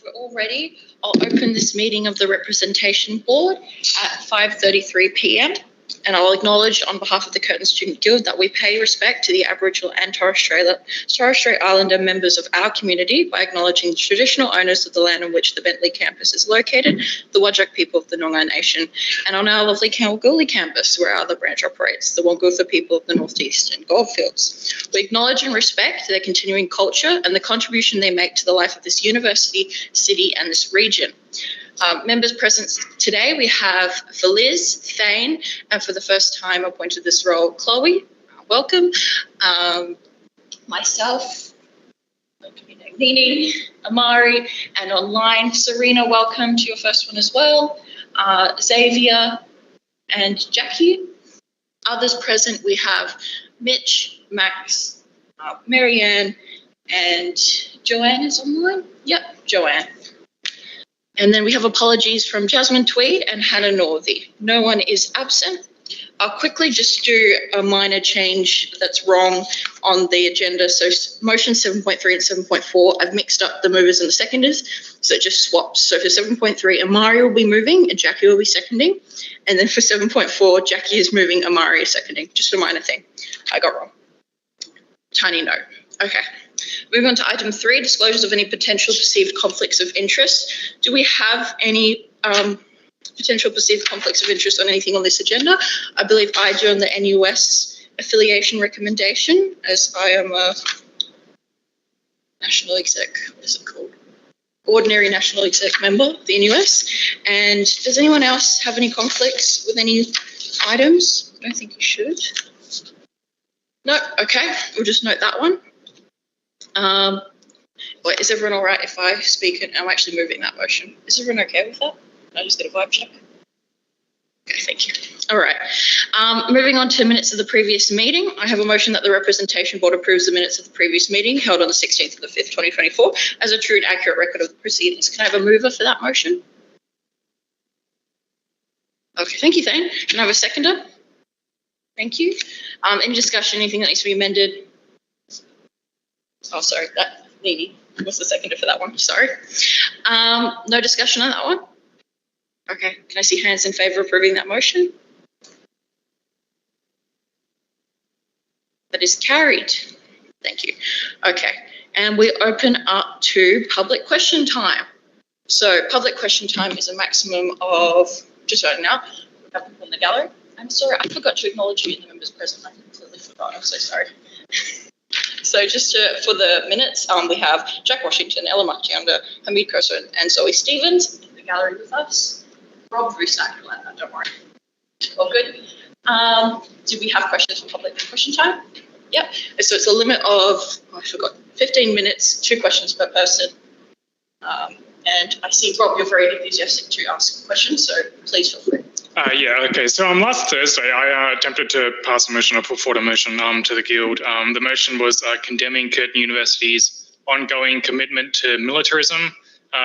we're all ready, I'll open this meeting of the Representation Board at 5:33 p.m. and I'll acknowledge on behalf of the Curtin Student Guild that we pay respect to the Aboriginal and Torres Strait Islander members of our community by acknowledging the traditional owners of the land on which the Bentley campus is located, the Whadjuk people of the Noongar Nation, and on our lovely Kalgoorlie campus where our other branch operates, the Wonguutha people of the Northeastern Goldfields. We acknowledge and respect their continuing culture and the contribution they make to the life of this university, city and this region. Members present today, we have for Liz, Thane, and for the first time appointed this role, Chloe, welcome. Myself, Nini, Amari, and online, Serena, welcome to your first one as well. Xavier and Jackie. Others present, we have Mitch, Max, Marianne, and Joanne is online? Yep, Joanne. And then we have apologies from Jasmine Tweed and Hannah Northey. No one is absent. I'll quickly just do a minor change that's wrong on the agenda. So motion 7.3 and 7.4, I've mixed up the movers and the seconders, so it just swaps. So for 7.3, Amari will be moving and Jackie will be seconding. And then for 7.4, Jackie is moving, Amari is seconding. Just a minor thing I got wrong. Tiny note. Okay. Moving on to item 3, disclosures of any potential perceived conflicts of interest. Do we have any potential perceived conflicts of interest on anything on this agenda? I believe I do on the NUS affiliation recommendation, as I am a national exec, what is it called? Ordinary national exec member of the NUS. And does anyone else have any conflicts with any items? I don't think you should. No, okay, we'll just note that one. Wait, is everyone all right if I speak and I'm actually moving that motion? Is everyone okay with that? Can I just get a vibe check? Okay, thank you. All right. Moving on to minutes of the previous meeting. I have a motion that the Representation Board approves the minutes of the previous meeting held on the 16th of the 5th, 2024 as a true and accurate record of the proceedings. Can I have a mover for that motion? Okay, thank you, Thane. Can I have a seconder? Thank you. Any discussion, anything that needs to be amended? Oh, sorry, that Nini was the seconder for that one. Sorry. No discussion on that one? Okay, can I see hands in favour of approving that motion? That is carried. Thank you. Okay, and we open up to public question time. So public question time is a maximum of, just right now, we have people in the gallery. I'm sorry, I forgot to acknowledge you in the members present. I completely forgot. I'm so sorry. So just for the minutes, we have Jack Washington, Ella Martianda, Hamid Koso, and Zoe Stevens in the gallery with us. Rob Rusak, don't worry. All good. Do we have questions for public question time? Yep. So it's a limit of, 15 minutes, 2 questions per person. And I see, Rob, you're very enthusiastic to ask questions, so please feel free. Yeah, okay. So last Thursday, I attempted to pass a motion or put forward a motion to the Guild. The motion was condemning Curtin University's ongoing commitment to militarism.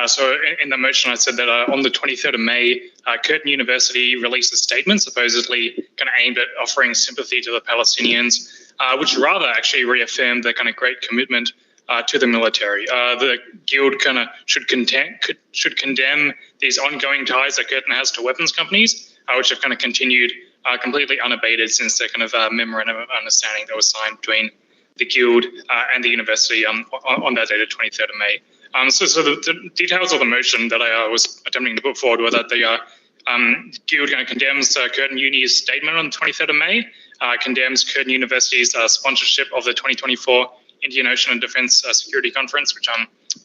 So in the motion, I said that on the 23rd of May, Curtin University released a statement supposedly kind of aimed at offering sympathy to the Palestinians, which rather actually reaffirmed their kind of great commitment to the military. The Guild kind of should condemn these ongoing ties that Curtin has to weapons companies, which have kind of continued completely unabated since their kind of memorandum of understanding that was signed between the Guild and the university on that date, 23rd of May. So the details of the motion that I was attempting to put forward were that the Guild kind of condemns Curtin Uni's statement on the 23rd of May, condemns Curtin University's sponsorship of the 2024 Indian Ocean and Defence Security Conference, which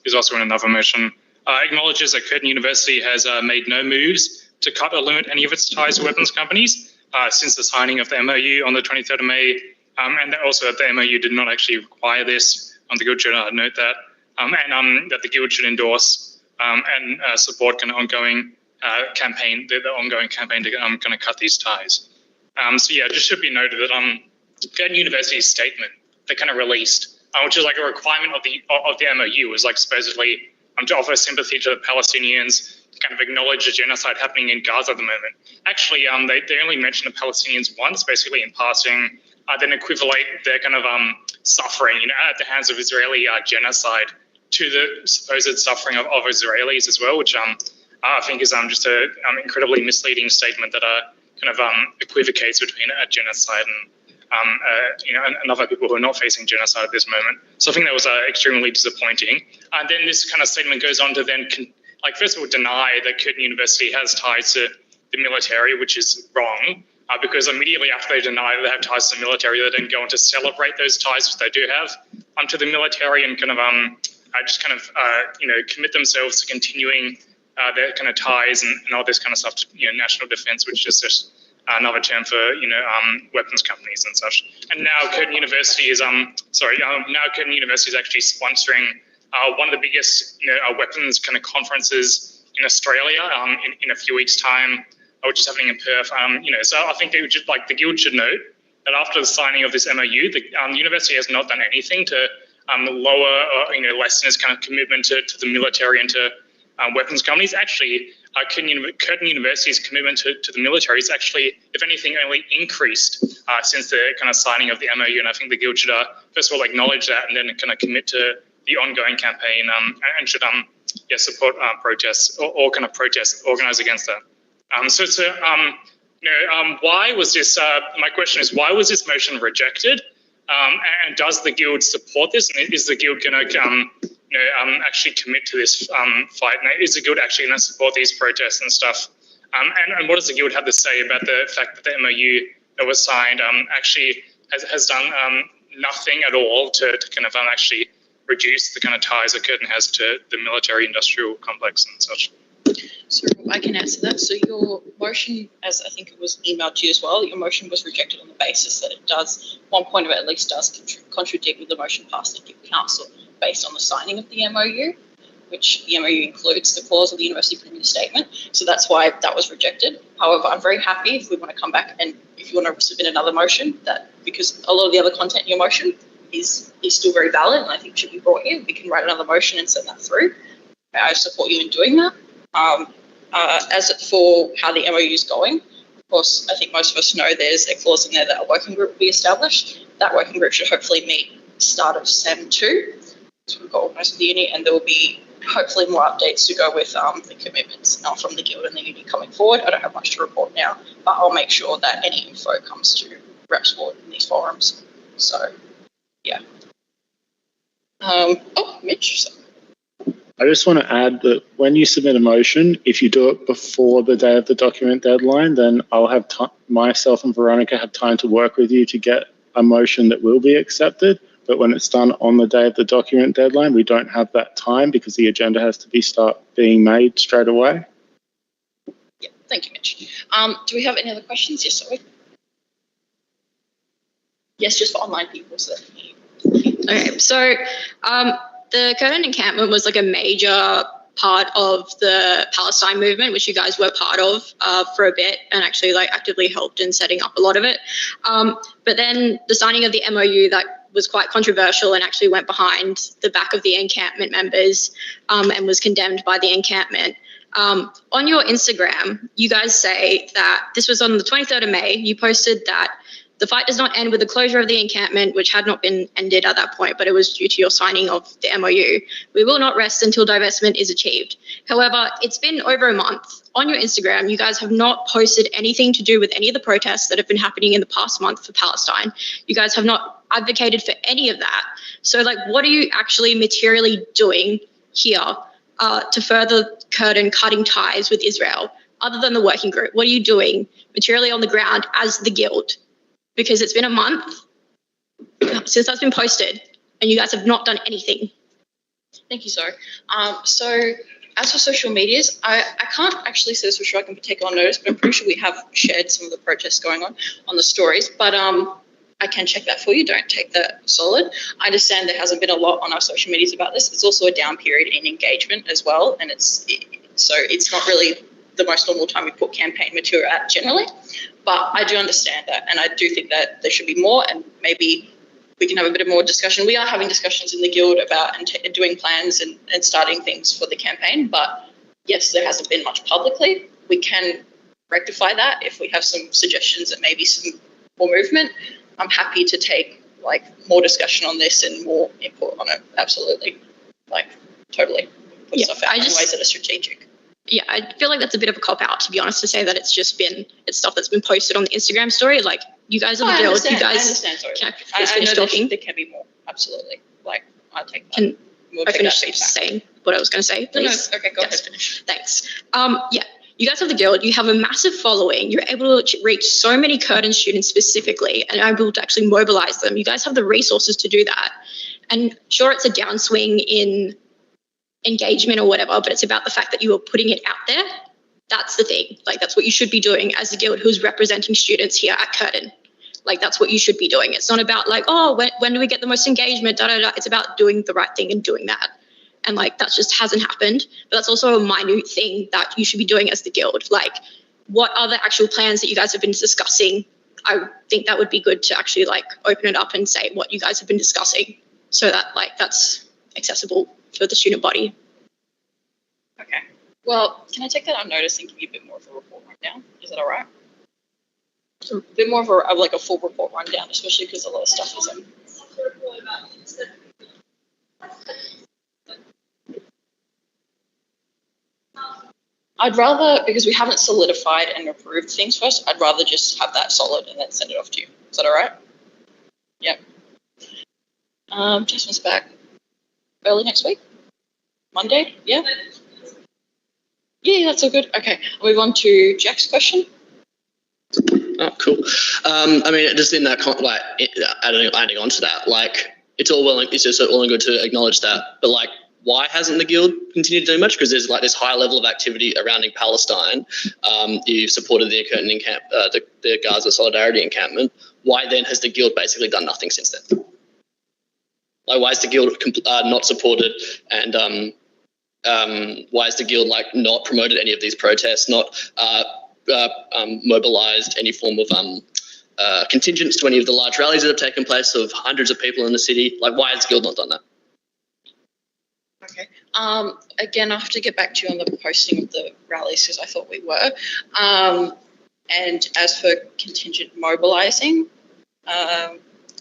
is also in another motion, acknowledges that Curtin University has made no moves to cut or limit any of its ties to weapons companies since the signing of the MOU on the 23rd of May, and that also that the MOU did not actually require this. The Guild should note that, and that the Guild should endorse and support kind of ongoing campaign, the ongoing campaign to kind of cut these ties. So yeah, it just should be noted that Curtin University's statement they kind of released, which is like a requirement of the MOU, was like supposedly to offer sympathy to the Palestinians, to kind of acknowledge the genocide happening in Gaza at the moment. Actually, they only mentioned the Palestinians once, basically in passing, then equivalent their kind of suffering, at the hands of Israeli genocide to the supposed suffering of Israelis as well, which I think is just a incredibly misleading statement that kind of equivocates between a genocide and other people who are not facing genocide at this moment. So I think that was extremely disappointing. And then this kind of statement goes on to then, first of all, deny that Curtin University has ties to the military, which is wrong, because immediately after they deny that they have ties to the military, they then go on to celebrate those ties, which they do have, to the military, and kind of commit themselves to continuing their kind of ties and all this kind of stuff to national defence, which is just another term for weapons companies and such. And now Curtin University is Curtin University is actually sponsoring one of the biggest weapons kind of conferences in Australia in a few weeks' time, which is happening in Perth. So I think the Guild should note that after the signing of this MOU, the university has not done anything to lower or lessen its kind of commitment to the military and to weapons companies. Actually, Curtin University's commitment to the military is actually, if anything, only increased since the kind of signing of the MOU. And I think the Guild should first of all acknowledge that, and then kind of commit to the ongoing campaign and should support protests or kind of protests organized against that. Why was this? My question is, why was this motion rejected? And does the Guild support this? And is the Guild going to actually commit to this fight? And is the Guild actually going to support these protests and stuff? And what does the Guild have to say about the fact that the MOU that was signed actually has done nothing at all to kind of actually reduce the kind of ties that Curtin has to the military-industrial complex and such? So I can answer that. So your motion, as I think it was emailed to you as well, your motion was rejected on the basis that it does, one point of it at least does contradict with the motion passed at Guild Council based on the signing of the MOU, which the MOU includes the clause of the university putting the statement. So that's why that was rejected. However, I'm very happy if we want to come back and if you want to submit another motion, that because a lot of the other content in your motion is still very valid and I think should be brought here, we can write another motion and send that through. I support you in doing that. As for how the MOU is going, of course, I think most of us know there's a clause in there that a working group will be established. That working group should hopefully meet start of SEM 2. So we've got organised with the uni, and there will be hopefully more updates to go with the commitments from the Guild and the uni coming forward. I don't have much to report now, but I'll make sure that any info comes to Reps Board in these forums. So, yeah. Mitch. So. I just want to add that when you submit a motion, if you do it before the day of the document deadline, then I'll have myself and Veronica have time to work with you to get a motion that will be accepted. But when it's done on the day of the document deadline, we don't have that time because the agenda has to start being made straight away. Yeah, thank you, Mitch. Do we have any other questions? Yes, sorry. Yes, just for online people. So. Okay, so the Curtin encampment was like a major part of the Palestine movement, which you guys were part of for a bit and actually like actively helped in setting up a lot of it. But then the signing of the MOU that was quite controversial and actually went behind the back of the encampment members and was condemned by the encampment. On your Instagram, you guys say that this was on the 23rd of May. You posted that the fight does not end with the closure of the encampment, which had not been ended at that point, but it was due to your signing of the MOU. We will not rest until divestment is achieved. However, it's been over a month. On your Instagram, you guys have not posted anything to do with any of the protests that have been happening in the past month for Palestine. You guys have not advocated for any of that. So, like, what are you actually materially doing here to further Curtin cutting ties with Israel, other than the working group? What are you doing materially on the ground as the Guild? Because it's been a month since that's been posted and you guys have not done anything. Thank you, Zoe. So as for social medias, I can't actually say this for sure I can take on notice, but I'm pretty sure we have shared some of the protests going on the stories, but I can check that for you. Don't take that solid. I understand there hasn't been a lot on our social medias about this. It's also a down period in engagement as well, and so it's not really the most normal time we put campaign material out generally. But I do understand that, and I do think that there should be more, and maybe we can have a bit of more discussion. We are having discussions in the Guild about and doing plans and starting things for the campaign, but yes, there hasn't been much publicly. We can rectify that if we have some suggestions and maybe some more movement. I'm happy to take like more discussion on this and more input on it, absolutely. Like totally put Yeah, stuff out I in just- ways that are strategic. Yeah, I feel like that's a bit of a cop-out, to be honest, to say that it's stuff that's been posted on the Instagram story. Like, you guys are the guild. You I guys, understand. Sorry. can I I finish know talking? there can be more. Absolutely. Like, I take that. Can We'll I take finish that feedback. saying what I was going to say, No, please? okay, go Yes. ahead, finish. Thanks. Yeah, you guys have the guild. You have a massive following. You're able to reach so many Curtin students specifically and able to actually mobilize them. You guys have the resources to do that. And sure, it's a downswing in engagement or whatever, but it's about the fact that you are putting it out there. That's the thing. Like, that's what you should be doing as the guild who's representing students here at Curtin. Like, that's what you should be doing. It's not about like, oh, when do we get the most engagement? Da, da, da. It's about doing the right thing and doing that. And like, that just hasn't happened. But that's also a minute thing that you should be doing as the guild. Like, what are the actual plans that you guys have been discussing? I think that would be good to actually like open it up and say what you guys have been discussing so that like that's accessible for the student body. Okay. Well, can I take that on notice and give you a bit more of a report rundown? Is that all right? A bit more of a full report rundown, especially because a lot of stuff is I'd rather, because we haven't solidified and approved things first, I'd rather just have that solid and then send it off to you. Is that all right? Yep. Jasmine's back early next week? Monday? Yeah? Yeah, that's all good. Okay, I'll move on to Jack's question. Oh, cool. I mean, just in that, adding on to that, like, it's just all and good to acknowledge that, but like, why hasn't the guild continued to do much? Because there's like this high level of activity surrounding Palestine. You've supported the Curtin the Gaza Solidarity Encampment. Why then has the guild basically done nothing since then? Like, why is the guild not supported, and why is the guild like not promoted any of these protests, not mobilized any form of contingents to any of the large rallies that have taken place of hundreds of people in the city? Like, why has the guild not done that? Okay. Again, I have to get back to you on the posting of the rallies because I thought we were. And as for contingent mobilising,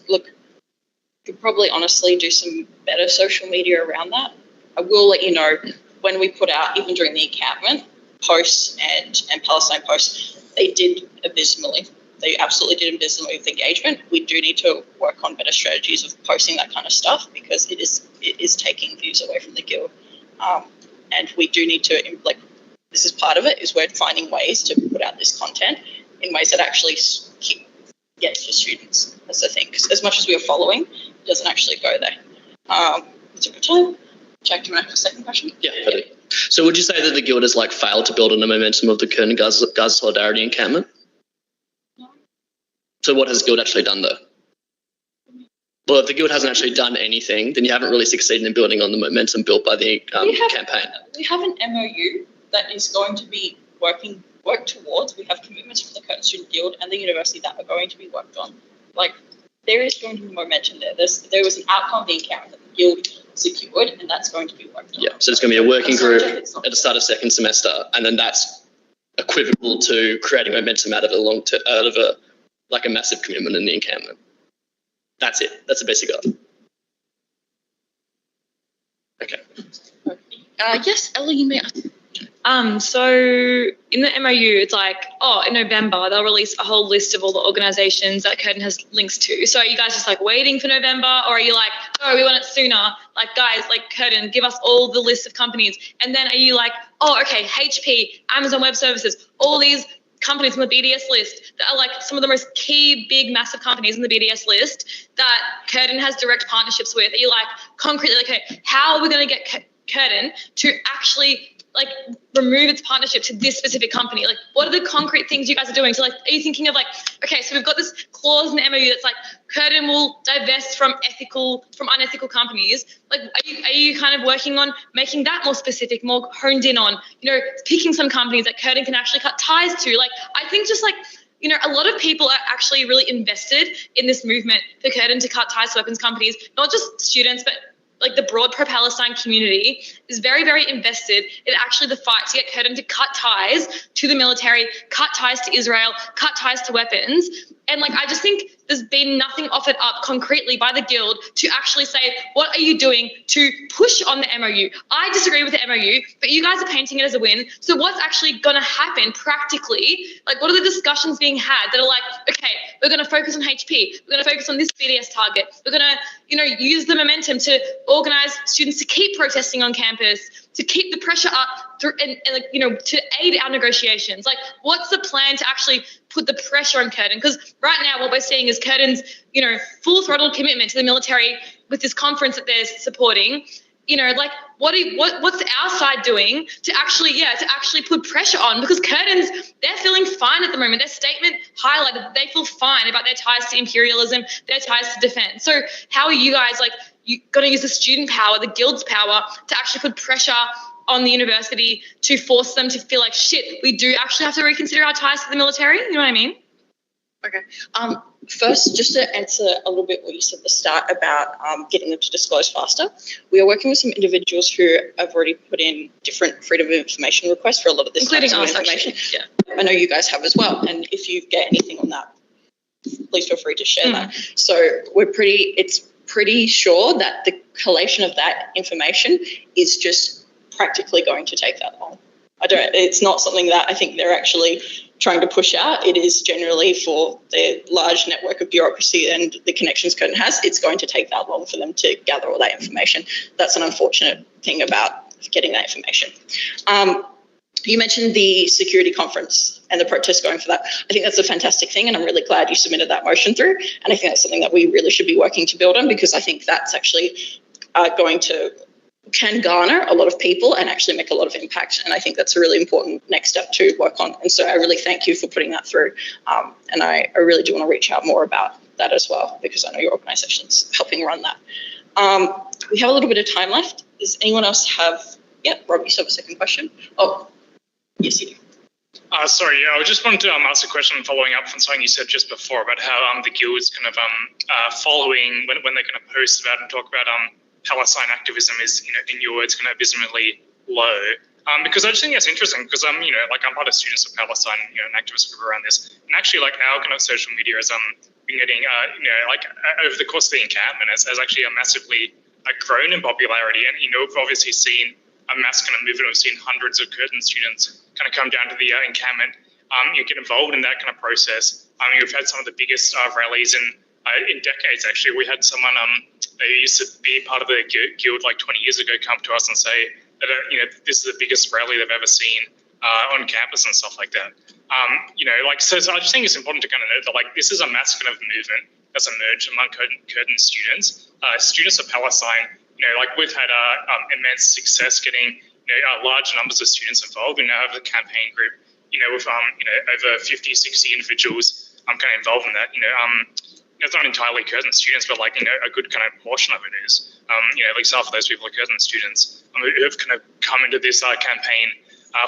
look, you could probably honestly do some better social media around that. I will let you know when we put out, even during the encampment, posts and Palestine posts, they did abysmally. They absolutely did abysmally with engagement. We do need to work on better strategies of posting that kind of stuff because it is taking views away from the guild. And we do need to, like, this is part of it, is we're finding ways to put out this content in ways that actually get to students. That's the thing. Because as much as we are following, it doesn't actually go there. It's a good time. Jack, do you want to have a second question? Yeah, perfect. So would you say that the guild has like failed to build on the momentum of the Curtin Gaza Solidarity Encampment? No. So what has the guild actually done though? Well, if the guild hasn't actually done anything, then you haven't really succeeded in building on the momentum built by the campaign. We have an MOU that is going to be worked towards. We have commitments from the Curtin Student Guild and the university that are going to be worked on. Like, there is going to be momentum there. There was an outcome of the encounter that the guild secured, and that's going to be worked on. Yeah, so it's going to be a working group at the start of second semester, and then that's equivalent to creating momentum out of a massive commitment in the encampment. That's it. That's the basic of it. Okay. Yes, Ella, you may. So in the MOU, it's like, in November, they'll release a whole list of all the organisations that Curtin has links to. So are you guys just like waiting for November, or are you like, oh, we want it sooner? Like, guys, like Curtin, give us all the list of companies. And then are you like, oh, okay, HP, Amazon Web Services, all these companies on the BDS list that are like some of the most key, big, massive companies on the BDS list that Curtin has direct partnerships with. Are you like concretely, like, okay, how are we going to get Curtin to actually like remove its partnership to this specific company? Like, what are the concrete things you guys are doing? So like, are you thinking of like, okay, so we've got this clause in the MOU that's like Curtin will divest from unethical companies. Like, are you kind of working on making that more specific, more honed in on, picking some companies that Curtin can actually cut ties to? Like, I think just like, a lot of people are actually really invested in this movement for Curtin to cut ties to weapons companies, not just students, but like the broad pro-Palestine community is very, very invested in actually the fight to get Curtin to cut ties to the military, cut ties to Israel, cut ties to weapons. And like, I just think there's been nothing offered up concretely by the Guild to actually say, what are you doing to push on the MOU? I disagree with the MOU, but you guys are painting it as a win. So what's actually going to happen practically? Like, what are the discussions being had that are like, okay, we're going to focus on HP. We're going to focus on this BDS target. We're going to, use the momentum to organise students to keep protesting on campus, to keep the pressure up through, and to aid our negotiations. Like, what's the plan to actually put the pressure on Curtin? Because right now what we're seeing is Curtin's, full throttle commitment to the military with this conference that they're supporting. What's our side doing to actually put pressure on? Because Curtin's, they're feeling fine at the moment. Their statement highlighted that they feel fine about their ties to imperialism, their ties to defence. So how are you guys you going to use the student power, the Guild's power, to actually put pressure on the university to force them to feel like, shit, we do actually have to reconsider our ties to the military? You know what I mean? Okay. First, just to answer a little bit what you said at the start about getting them to disclose faster, we are working with some individuals who have already put in different freedom of information requests for a lot of this Including type of us, information. actually. Yeah. I know you guys have as well, and if you get anything on that, please feel free to share that. So it's pretty sure that the collation of that information is just practically going to take that long. It's not something that I think they're actually trying to push out. It is generally for the large network of bureaucracy and the connections Curtin has, it's going to take that long for them to gather all that information. That's an unfortunate thing about getting that information. You mentioned the security conference and the protests going for that. I think that's a fantastic thing, and I'm really glad you submitted that motion through. And I think that's something that we really should be working to build on, because I think that's actually can garner a lot of people and actually make a lot of impact. And I think that's a really important next step to work on. And so I really thank you for putting that through. And I really do want to reach out more about that as well, because I know your organisation's helping run that. We have a little bit of time left. Does anyone else have, Rob, you still have a second question? Oh, yes, you do. Sorry, I just wanted to ask a question following up from something you said just before about how the Guild is kind of following when they're going to post about and talk about Palestine activism is, in your words, kind of abysmally low. Because I just think that's interesting, because I'm part of Students of Palestine, an activist group around this, and actually our kind of social media has been getting over the course of the encampment has actually massively grown in popularity, and we've obviously seen a mass kind of movement. We've seen hundreds of Curtin students kind of come down to the encampment, get involved in that kind of process. We've had some of the biggest rallies in decades. Actually, we had someone who used to be part of the Guild 20 years ago come to us and say that this is the biggest rally they've ever seen on campus and stuff like that. So I just think it's important to kind of note that this is a mass kind of movement that's emerged among Curtin students. Students of Palestine, we've had immense success getting large numbers of students involved. We now have a campaign group, with over 50, 60 individuals kind of involved in that. It's not entirely Curtin students, but a good kind of portion of it is. At least half of those people are Curtin students who have kind of come into this campaign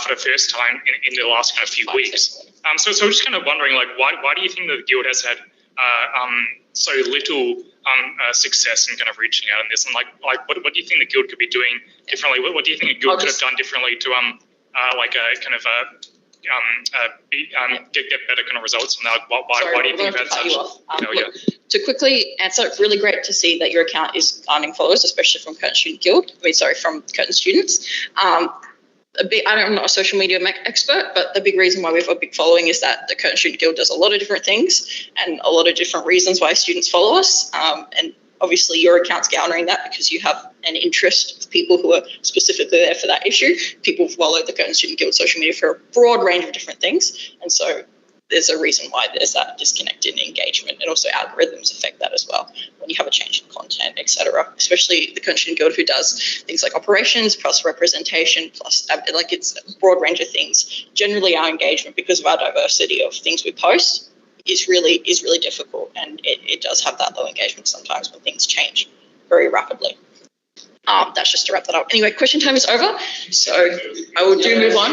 for the first time in the last kind of few weeks. So I'm just kind of wondering, why do you think that the Guild has had so little success in kind of reaching out in this? And what do you think the Guild could be doing differently? What do you think the Guild could have done differently to get better kind of results from that? Why do you think that's such? To quickly answer, really great to see that your account is garnering followers, especially from Curtin Student Guild. From Curtin students. I'm not a social media expert, but the big reason why we have a big following is that the Curtin Student Guild does a lot of different things and a lot of different reasons why students follow us. And obviously your account's garnering that because you have an interest of people who are specifically there for that issue. People follow the Curtin Student Guild social media for a broad range of different things. And so there's a reason why there's that disconnect in engagement, and also algorithms affect that as well when you have a change in content, etc. Especially the Curtin Student Guild, who does things like operations plus representation plus it's a broad range of things. Generally our engagement, because of our diversity of things we post, is really difficult, and it does have that low engagement sometimes when things change very rapidly. That's just to wrap that up. Anyway, question time is over, so I will move on.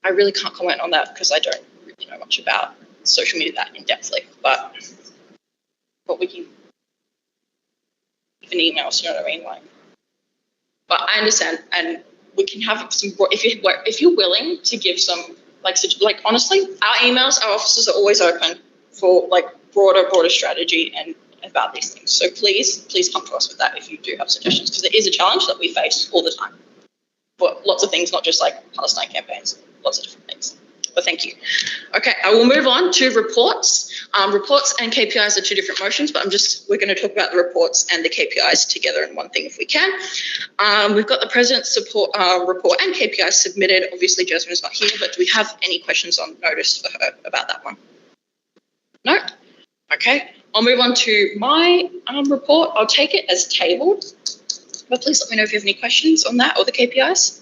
I really can't comment on that because I don't really know much about social media that in-depthly, but we can even emails, you know what I mean? But I understand, and we can have some, if you're willing to give some, like honestly, our emails, our offices are always open for like broader strategy and about these things. So please come to us with that if you do have suggestions, because it is a challenge that we face all the time. But lots of things, not just like Palestine campaigns, lots of different things. But thank you. Okay, I will move on to reports. Reports and KPIs are two different motions, but we're going to talk about the reports and the KPIs together in one thing if we can. We've got the President's support report and KPIs submitted. Obviously, Jasmine is not here, but do we have any questions on notice for her about that one? No? Okay, I'll move on to my report. I'll take it as tabled, but please let me know if you have any questions on that or the KPIs.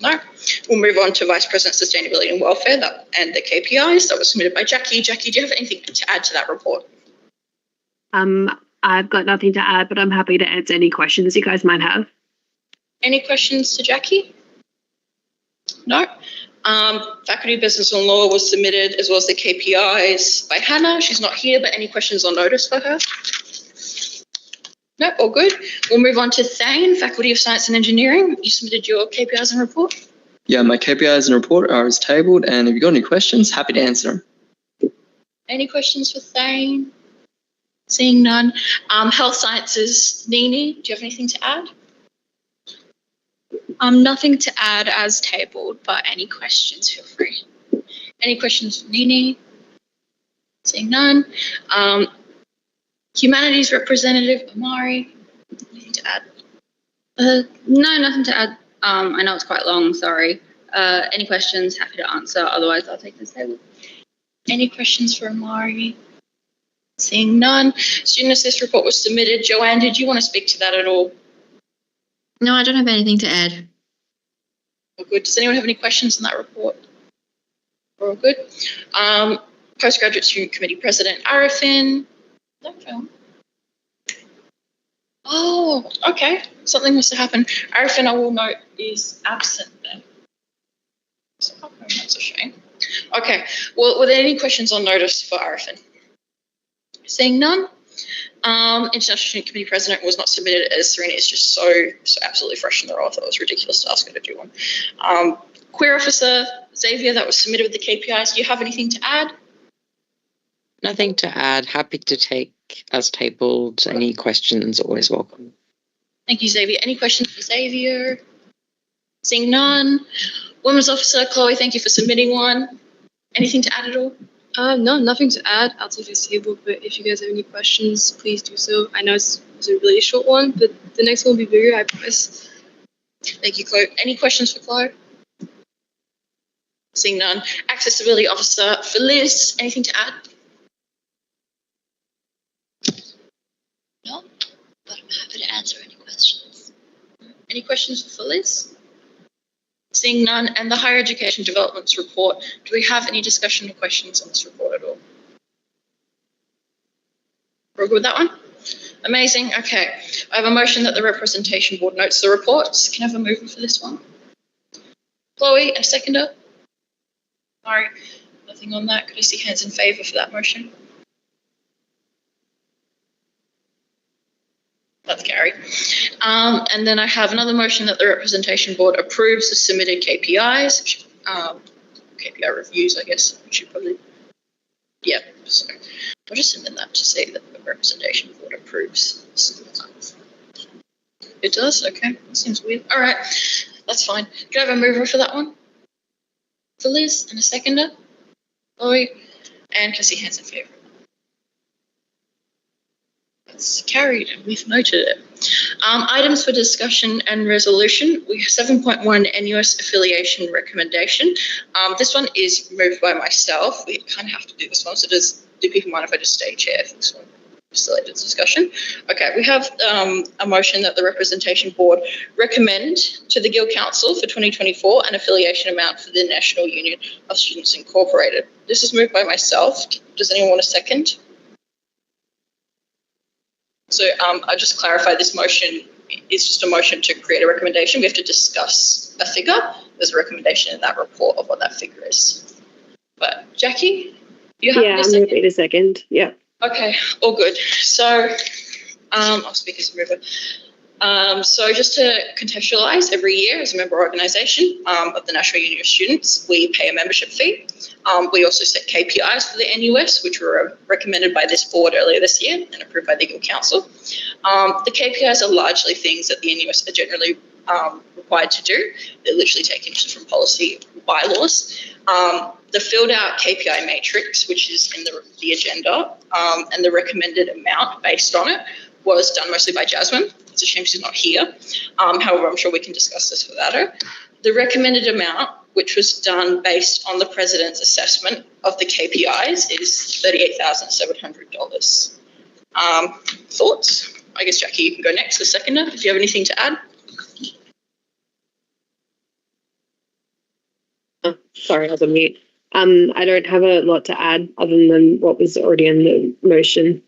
No? We'll move on to Vice President Sustainability and Welfare and the KPIs that was submitted by Jackie. Jackie, do you have anything to add to that report? I've got nothing to add, but I'm happy to answer any questions you guys might have. Any questions to Jackie? No? Faculty Business and Law was submitted, as well as the KPIs by Hannah. She's not here, but any questions on notice for her? No, all good. We'll move on to Thane, Faculty of Science and Engineering. You submitted your KPIs and report. Yeah, my KPIs and report are as tabled, and if you've got any questions, happy to answer them. Any questions for Thane? Seeing none. Health Sciences, Nini, do you have anything to add? Nothing to add as tabled, but any questions, feel free. Any questions for Nini? Seeing none. Humanities Representative, Amari, anything to add? No, nothing to add. I know it's quite long, sorry. Any questions, happy to answer. Otherwise, I'll take this table. Any questions for Amari? Seeing none. Student Assist report was submitted. Joanne, did you want to speak to that at all? No, I don't have anything to add. All good. Does anyone have any questions on that report? We're all good. Postgraduate Student Committee President Arifin. Oh, okay. Something must have happened. Arifin, I will note, is absent then. Oh, that's a shame. Okay. Well, were there any questions on notice for Arifin? Seeing none. International Student Committee President was not submitted, as Serena is just so absolutely fresh in the role. I thought it was ridiculous to ask her to do one. Queer Officer Xavier, that was submitted with the KPIs. Do you have anything to add? Nothing to add. Happy to take as tabled. Any questions, always welcome. Thank you, Xavier. Any questions for Xavier? Seeing none. Women's Officer Chloe, thank you for submitting one. Anything to add at all? No, nothing to add. I'll take this table, but if you guys have any questions, please do so. I know it's a really short one, but the next one will be bigger, I promise. Thank you, Chloe. Any questions for Chloe? Seeing none. Accessibility Officer for Liz, anything to add? No, but I'm happy to answer any questions. Any questions for Liz? Seeing none. And the Higher Education Developments Report, do we have any discussion or questions on this report at all? We're all good with that one? Amazing. Okay. I have a motion that the Representation Board notes the reports. Can I have a mover for this one? Chloe, a seconder? No, nothing on that. Could I see hands in favour for that motion? That's Gary. And then I have another motion that the Representation Board approves the submitted KPIs. KPI reviews, I guess. We should probably. Yeah, so I'll just send in that to say that the Representation Board approves. It does? Okay, that seems weird. All right, that's fine. Do I have a mover for that one? For Liz and a seconder? Chloe, and can I see hands in favour? That's carried and we've noted it. Items for discussion and resolution. We have 7.1 NUS affiliation recommendation. This one is moved by myself. We kind of have to do this one. So do people mind if I just stay chair for this one? Facilitated discussion. Okay, we have a motion that the Representation Board recommend to the Guild Council for 2024 an affiliation amount for the National Union of Students Incorporated. This is moved by myself. Does anyone want a second? So I'll just clarify, this motion is just a motion to create a recommendation. We have to discuss a figure. There's a recommendation in that report of what that figure is. But Jackie, you have I'm going to wait a second. Yeah. Okay, all good. So I'll speak as a mover. So just to contextualise, every year as a member organisation of the National Union of Students, we pay a membership fee. We also set KPIs for the NUS, which were recommended by this board earlier this year and approved by the Guild Council. The KPIs are largely things that the NUS are generally required to do. They're literally taken just from policy bylaws. The filled out KPI matrix, which is in the agenda, and the recommended amount based on it was done mostly by Jasmine. It's a shame she's not here. However, I'm sure we can discuss this without her. The recommended amount, which was done based on the President's assessment of the KPIs, is $38,700. Thoughts? I guess, Jackie, you can go next, the seconder, if you have anything to add. Sorry, I was on mute. I don't have a lot to add other than what was already in the motion.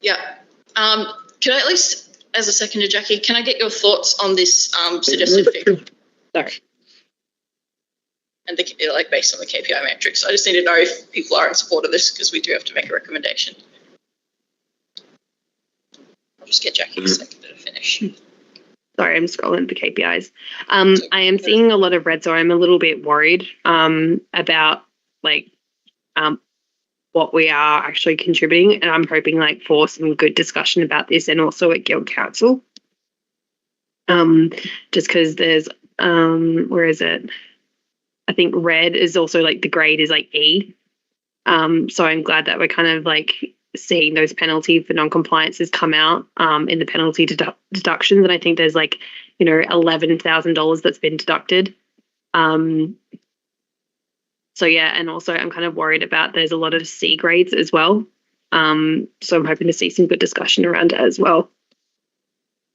Yeah. Can I at least, as a seconder, Jackie, can I get your thoughts on this suggested figure? Sorry. And based on the KPI matrix. I just need to know if people are in support of this because we do have to make a recommendation. I'll just get Jackie a second to finish. Sorry, I'm scrolling the KPIs. I am seeing a lot of red, so I'm a little bit worried about what we are actually contributing, and I'm hoping for some good discussion about this and also at Guild Council. Just because there's where is it? I think red is also the grade is E. So I'm glad that we're kind of seeing those penalty for non-compliances come out in the penalty deductions, and I think there's $11,000 that's been deducted. So yeah, and also I'm kind of worried about there's a lot of C grades as well. So I'm hoping to see some good discussion around it as well.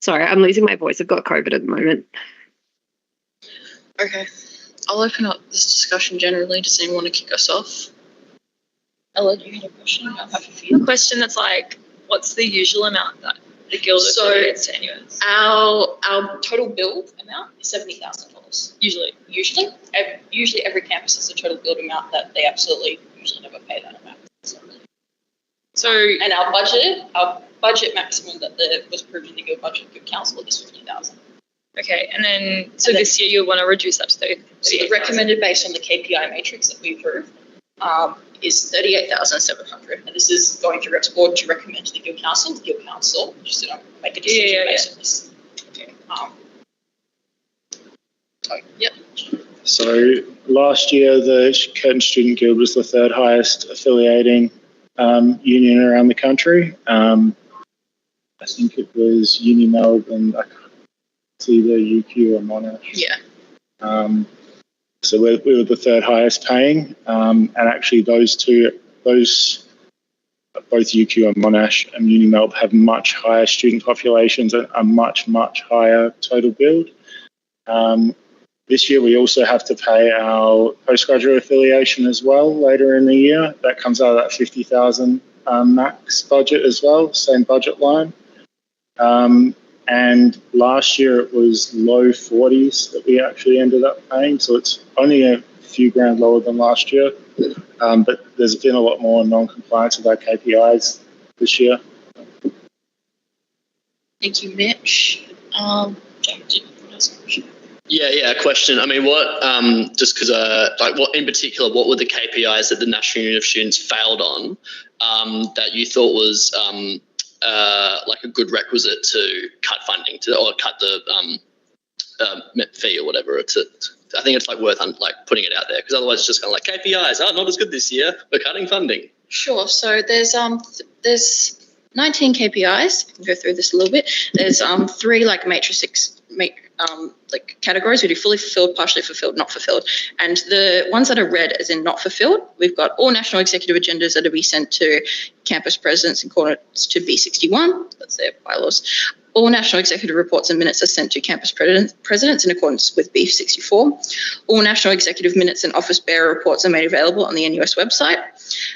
Sorry, I'm losing my voice. I've got COVID at the moment. Okay, I'll open up this discussion generally. Does anyone want to kick us off? Ella, do you have a question? I'll have a few. A question that's what's the usual amount that the Guild affiliates to NUS? Our total bill amount is $70,000. Usually every campus has a total bill amount that they absolutely usually never pay that amount. And our budget maximum that was approved in the Guild Council is $50,000. Okay, and then this year you'll want to reduce that to 30. So the recommended based on the KPI matrix that we approve is $38,700, and this is going to Reps Board to recommend to the Guild Council. The Guild Council just did not make a decision based on this. Okay. Yep. So last year, the Curtin Student Guild was the third highest affiliating union around the country. I think it was Uni Melbourne. It's either UQ or Monash. Yeah. So we were the third highest paying, and actually both UQ and Monash and Uni Melb have much higher student populations and a much higher total build. This year we also have to pay our postgraduate affiliation as well later in the year. That comes out of that 50,000 max budget as well, same budget line. And last year it was low 40s that we actually ended up paying, so it's only a few grand lower than last year. But there's been a lot more non-compliance with our KPIs this year. Thank you, Mitch. Jack, did you want to ask a question? Yeah, question. I mean, what, just because, what in particular, what were the KPIs that the National Union of Students failed on that you thought was a good requisite to cut funding or cut the fee or whatever? I think it's worth putting it out there, because otherwise it's just kind of KPIs, not as good this year, we're cutting funding. Sure. So there's 19 KPIs. I can go through this a little bit. There's 3 matrix categories. We do fully fulfilled, partially fulfilled, not fulfilled. And the ones that are red as in not fulfilled, we've got all national executive agendas that will be sent to campus presidents in accordance to B61. That's their bylaws. All national executive reports and minutes are sent to campus presidents in accordance with B64. All national executive minutes and office bearer reports are made available on the NUS website.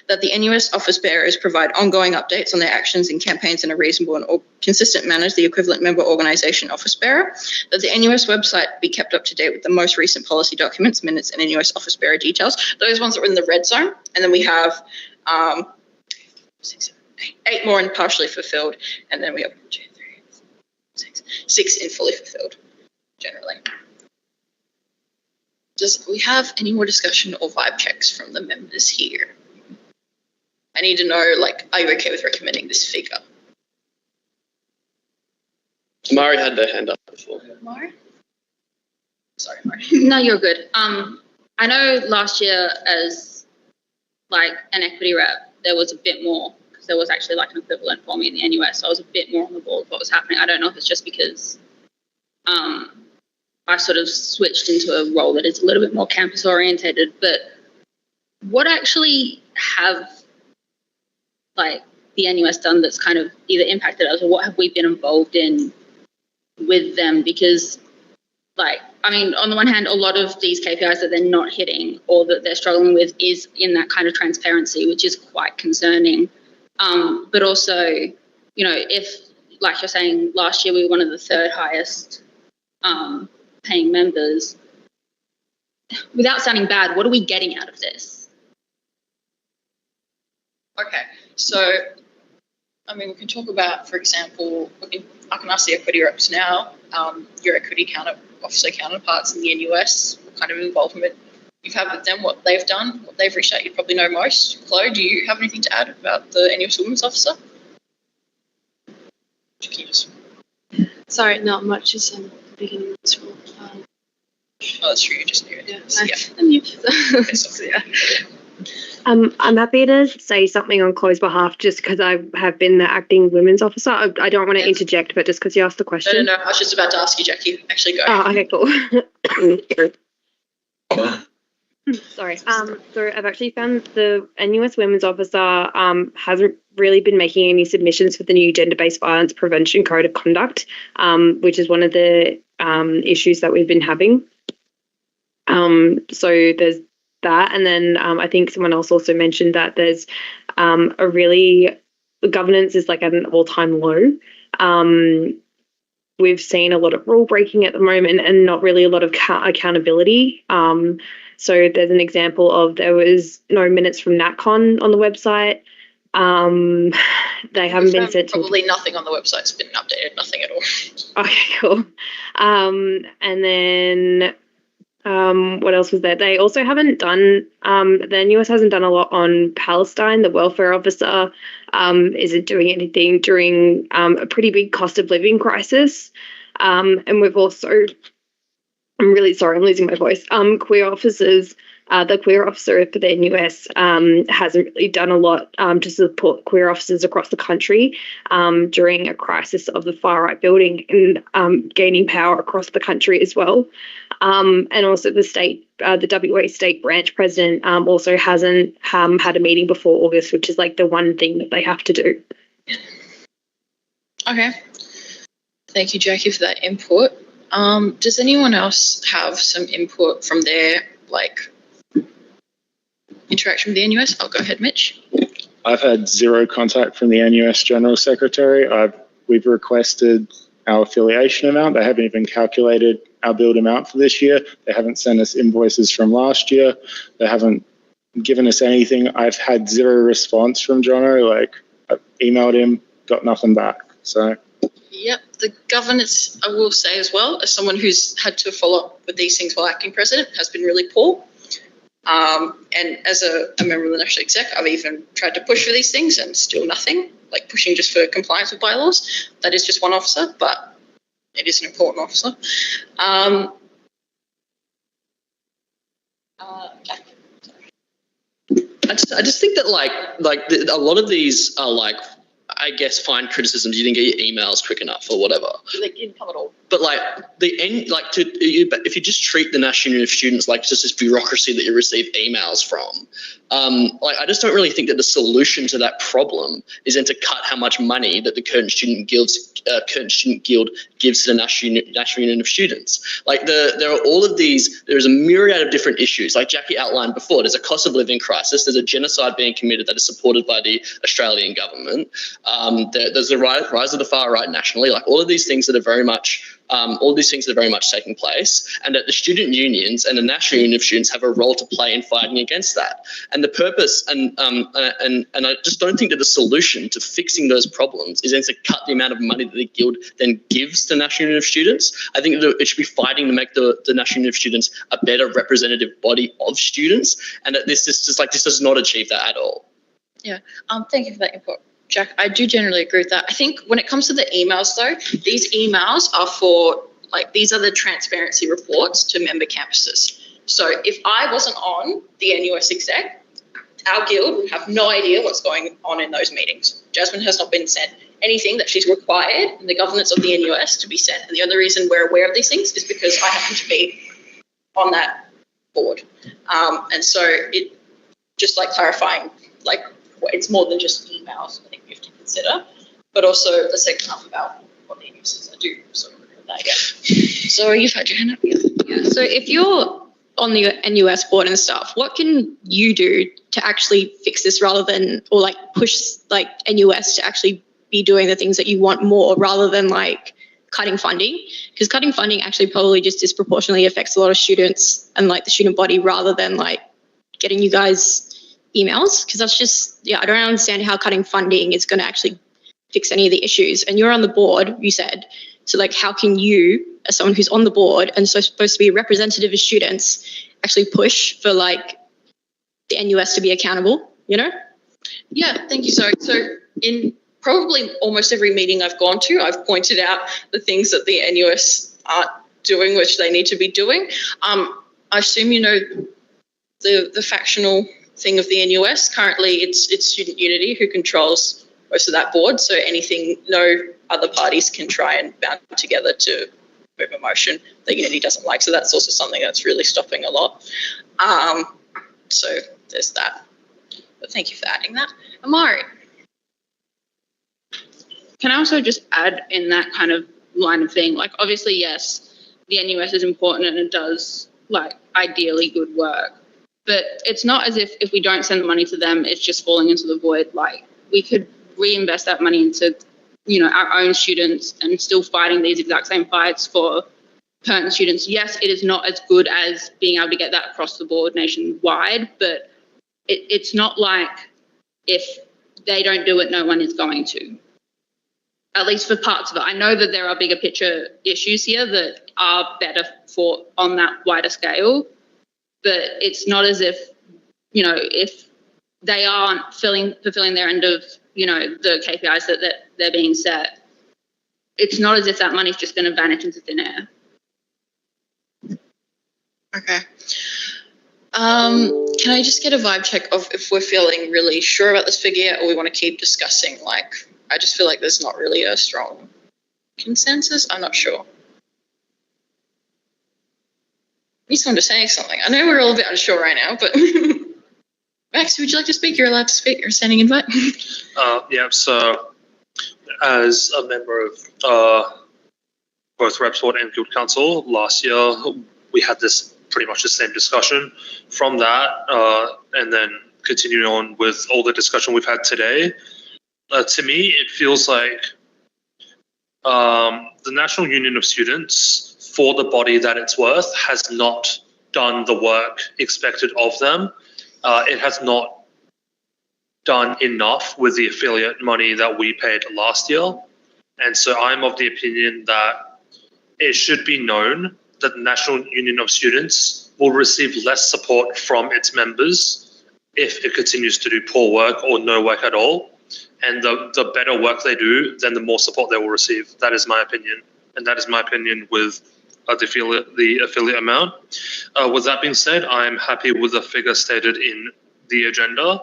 That the NUS office bearers provide ongoing updates on their actions and campaigns in a reasonable and consistent manner to the equivalent member organisation office bearer. That the NUS website be kept up to date with the most recent policy documents, minutes, and NUS office bearer details. Those ones are in the red zone. And then we have 8 more in partially fulfilled, and then we have six in fully fulfilled, generally. Does we have any more discussion or vibe checks from the members here? I need to know, like, are you okay with recommending this figure? Mari had their hand up before. Mari? Sorry, Mari. No, you're good. I know last year as like an equity rep, there was a bit more because there was actually like an equivalent for me in the NUS. So I was a bit more on the ball of what was happening. I don't know if it's just because I sort of switched into a role that is a little bit more campus orientated, but what actually have like the NUS done that's kind of either impacted us, or what have we been involved in with them? Because like, I mean, on the one hand, a lot of these KPIs that they're not hitting or that they're struggling with is in that kind of transparency, which is quite concerning. But also, you know, if, like you're saying, last year we were one of the third highest paying members, without sounding bad, what are we getting out of this? Okay, so, I mean, we can talk about, for example, I can ask the equity reps now, your equity officer counterparts in the NUS, what kind of involvement you've had with them, what they've done, what they've reached out, you probably know most. Chloe, do you have anything to add about the NUS Women's Officer? Sorry, not much. It's the beginning of this role. Oh, that's true, you just knew it. Yeah, Yeah. I'm new. Okay, so, Yeah. I'm happy to say something on Chloe's behalf just because I have been the acting women's officer. I don't want to interject, but just because you asked the question. No, I was just about to ask you, Jackie. Actually, go. Oh, okay, cool. Sorry. So I've actually found the NUS Women's Officer hasn't really been making any submissions for the new Gender-Based Violence Prevention Code of Conduct, which is one of the issues that we've been having. So there's that, and then I think someone else also mentioned that there's governance is like at an all-time low. We've seen a lot of rule breaking at the moment and not really a lot of accountability. So there's an example of there was no minutes from NatCon on the website. They haven't been sent to... Probably nothing on the website's been updated, nothing at all. Okay, cool. And then what else was there? They also haven't done, the NUS hasn't done a lot on Palestine. The welfare officer isn't doing anything during a pretty big cost of living crisis. And we've also... I'm really sorry, I'm losing my voice. Queer officers, the queer officer for the NUS hasn't really done a lot to support queer officers across the country during a crisis of the far-right building and gaining power across the country as well. And also the WA state branch president also hasn't had a meeting before August, which is like the one thing that they have to do. Okay. Thank you, Jackie, for that input. Does anyone else have some input from their, interaction with the NUS? I'll go ahead, Mitch. I've had zero contact from the NUS General Secretary. We've requested our affiliation amount. They haven't even calculated our billed amount for this year. They haven't sent us invoices from last year. They haven't given us anything. I've had zero response from Jono. I've emailed him, got nothing back. So... Yep, the governance, I will say as well, as someone who's had to follow up with these things while acting president, has been really poor. And as a member of the National Exec, I've even tried to push for these things and still nothing, like pushing just for compliance with bylaws. That is just one officer, but it is an important officer. Jack. I just think that a lot of these are I guess find criticisms. You didn't get your emails quick enough or whatever. They didn't come at all. But if you just treat the National Union of Students like just this bureaucracy that you receive emails from, I just don't really think that the solution to that problem is then to cut how much money that the Curtin Student Guild gives to the National Union of Students. There are all of these. There is a myriad of different issues. Like Jackie outlined before, there's a cost of living crisis. There's a genocide being committed that is supported by the Australian government. There's the rise of the far right nationally, like all of these things that are very much taking place, and that the student unions and the National Union of Students have a role to play in fighting against that. And the purpose, and I just don't think that the solution to fixing those problems is then to cut the amount of money that the Guild then gives to the National Union of Students. I think that it should be fighting to make the National Union of Students a better representative body of students, and that this does not achieve that at all. Yeah. Thank you for that input, Jack. I do generally agree with that. I think when it comes to the emails, though, these emails are for, like, these are the transparency reports to member campuses. So if I wasn't on the NUS exec, our guild would have no idea what's going on in those meetings. Jasmine has not been sent anything that she's required in the governance of the NUS to be sent. And the only reason we're aware of these things is because I happen to be on that board. And so it just like clarifying, like, it's more than just emails, I think we have to consider, but also the second half about what the NUS is. I do sort of agree with that again. So you've had your hand up. Yeah. So if you're on the NUS board and stuff, what can you do to actually fix this rather than, or like push like NUS to actually be doing the things that you want more rather than like cutting funding? Because cutting funding actually probably just disproportionately affects a lot of students and like the student body rather than like getting you guys emails, because that's just, yeah, I don't understand how cutting funding is going to actually fix any of the issues. And you're on the board, you said, so like how can you, as someone who's on the board and so supposed to be a representative of students, actually push for like the NUS to be accountable, you know? Yeah, thank you. So in probably almost every meeting I've gone to, I've pointed out the things that the NUS aren't doing, which they need to be doing. I assume you know the factional thing of the NUS. Currently, it's Student Unity who controls most of that board. So anything, no other parties can try and bound together to move a motion that Unity doesn't like. So that's also something that's really stopping a lot. So there's that. But thank you for adding that. Amari. Can I also just add in that kind of line of thing, like obviously, yes, the NUS is important and it does like ideally good work. But it's not as if we don't send the money to them, it's just falling into the void. Like we could reinvest that money into, you know, our own students and still fighting these exact same fights for pertinent students. Yes, it is not as good as being able to get that across the board nationwide, but it's not like if they don't do it, no one is going to. At least for parts of it. I know that there are bigger picture issues here that are better for on that wider scale. But it's not as if, you know, if they aren't fulfilling their end of, you know, the KPIs that they're being set, it's not as if that money's just going to vanish into thin air. Okay. Can I just get a vibe check of if we're feeling really sure about this figure yet, or we want to keep discussing? Like, I just feel like there's not really a strong consensus. I'm not sure. Need someone to say something. I know we're all a bit unsure right now, but Max, would you like to speak? You're allowed to speak. You're a standing invite. Yeah, so as a member of both Reps Board and Guild Council last year, we had this pretty much the same discussion. From that, and then continuing on with all the discussion we've had today, to me, it feels like the National Union of Students, for the body that it's worth, has not done the work expected of them. It has not done enough with the affiliate money that we paid last year. And so I'm of the opinion that it should be known that the National Union of Students will receive less support from its members if it continues to do poor work or no work at all. And the better work they do, then the more support they will receive. That is my opinion. And that is my opinion with the affiliate amount. With that being said, I'm happy with the figure stated in the agenda.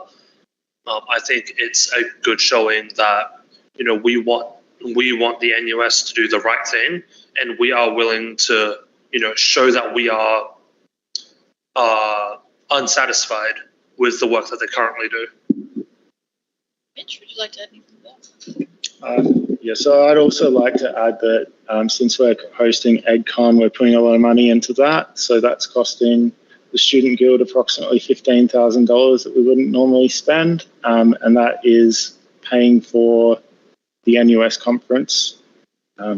I think it's a good showing that, you know, we want the NUS to do the right thing, and we are willing to, you know, show that we are unsatisfied with the work that they currently do. Mitch, would you like to add anything to that? Yeah, so I'd also like to add that since we're hosting EdCon, we're putting a lot of money into that. So that's costing the Student Guild approximately $15,000 that we wouldn't normally spend. And that is paying for the NUS conference.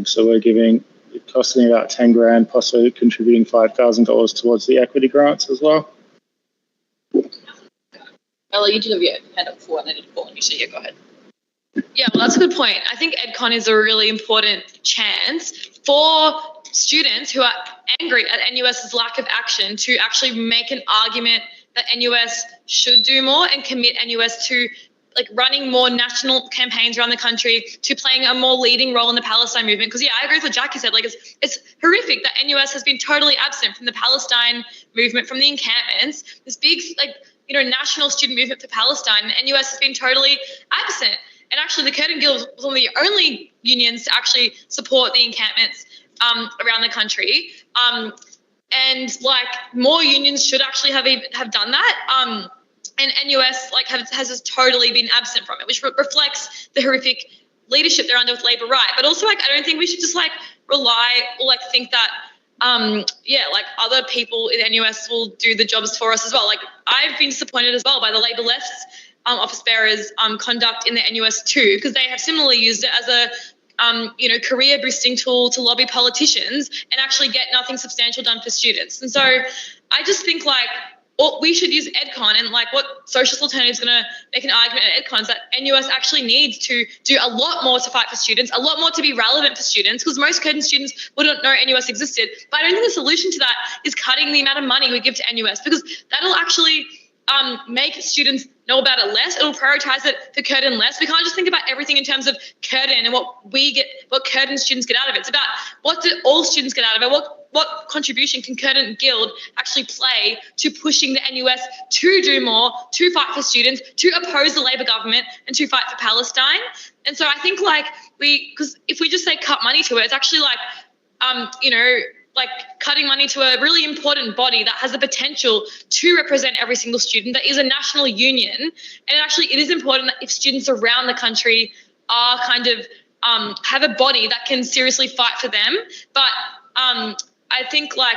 So we're giving, it costing about 10 grand, possibly contributing $5,000 towards the equity grants as well. Ella, you did have your hand up before and I did call on you, so yeah, go ahead. Yeah, well, that's a good point. I think EdCon is a really important chance for students who are angry at NUS's lack of action to actually make an argument that NUS should do more and commit NUS to like running more national campaigns around the country, to playing a more leading role in the Palestine movement. Because yeah, I agree with what Jackie said. Like it's horrific that NUS has been totally absent from the Palestine movement, from the encampments, this big national student movement for Palestine, and NUS has been totally absent. And actually, the Curtin Guild was one of the only unions to actually support the encampments around the country. And like more unions should actually have done that. And NUS like has just totally been absent from it, which reflects the horrific leadership they're under with Labor right. But also, like, I don't think we should just like rely or like think that like other people in NUS will do the jobs for us as well. Like I've been disappointed as well by the Labor left's office bearers' conduct in the NUS too, because they have similarly used it as a career boosting tool to lobby politicians and actually get nothing substantial done for students. And so I just think like we should use EdCon, and like what Socialist Alternative is going to make an argument at EdCon is that NUS actually needs to do a lot more to fight for students, a lot more to be relevant for students, because most Curtin students wouldn't know NUS existed. But I don't think the solution to that is cutting the amount of money we give to NUS, because that'll actually make students know about it less. It'll prioritize it for Curtin less. We can't just think about everything in terms of Curtin and what Curtin students get out of it. It's about what do all students get out of it? What contribution can Curtin Guild actually play to pushing the NUS to do more, to fight for students, to oppose the Labor government and to fight for Palestine? And so I think like because if we just say cut money to it, it's actually like, like cutting money to a really important body that has the potential to represent every single student, that is a national union. And actually it is important that if students around the country are kind of have a body that can seriously fight for them. But I think like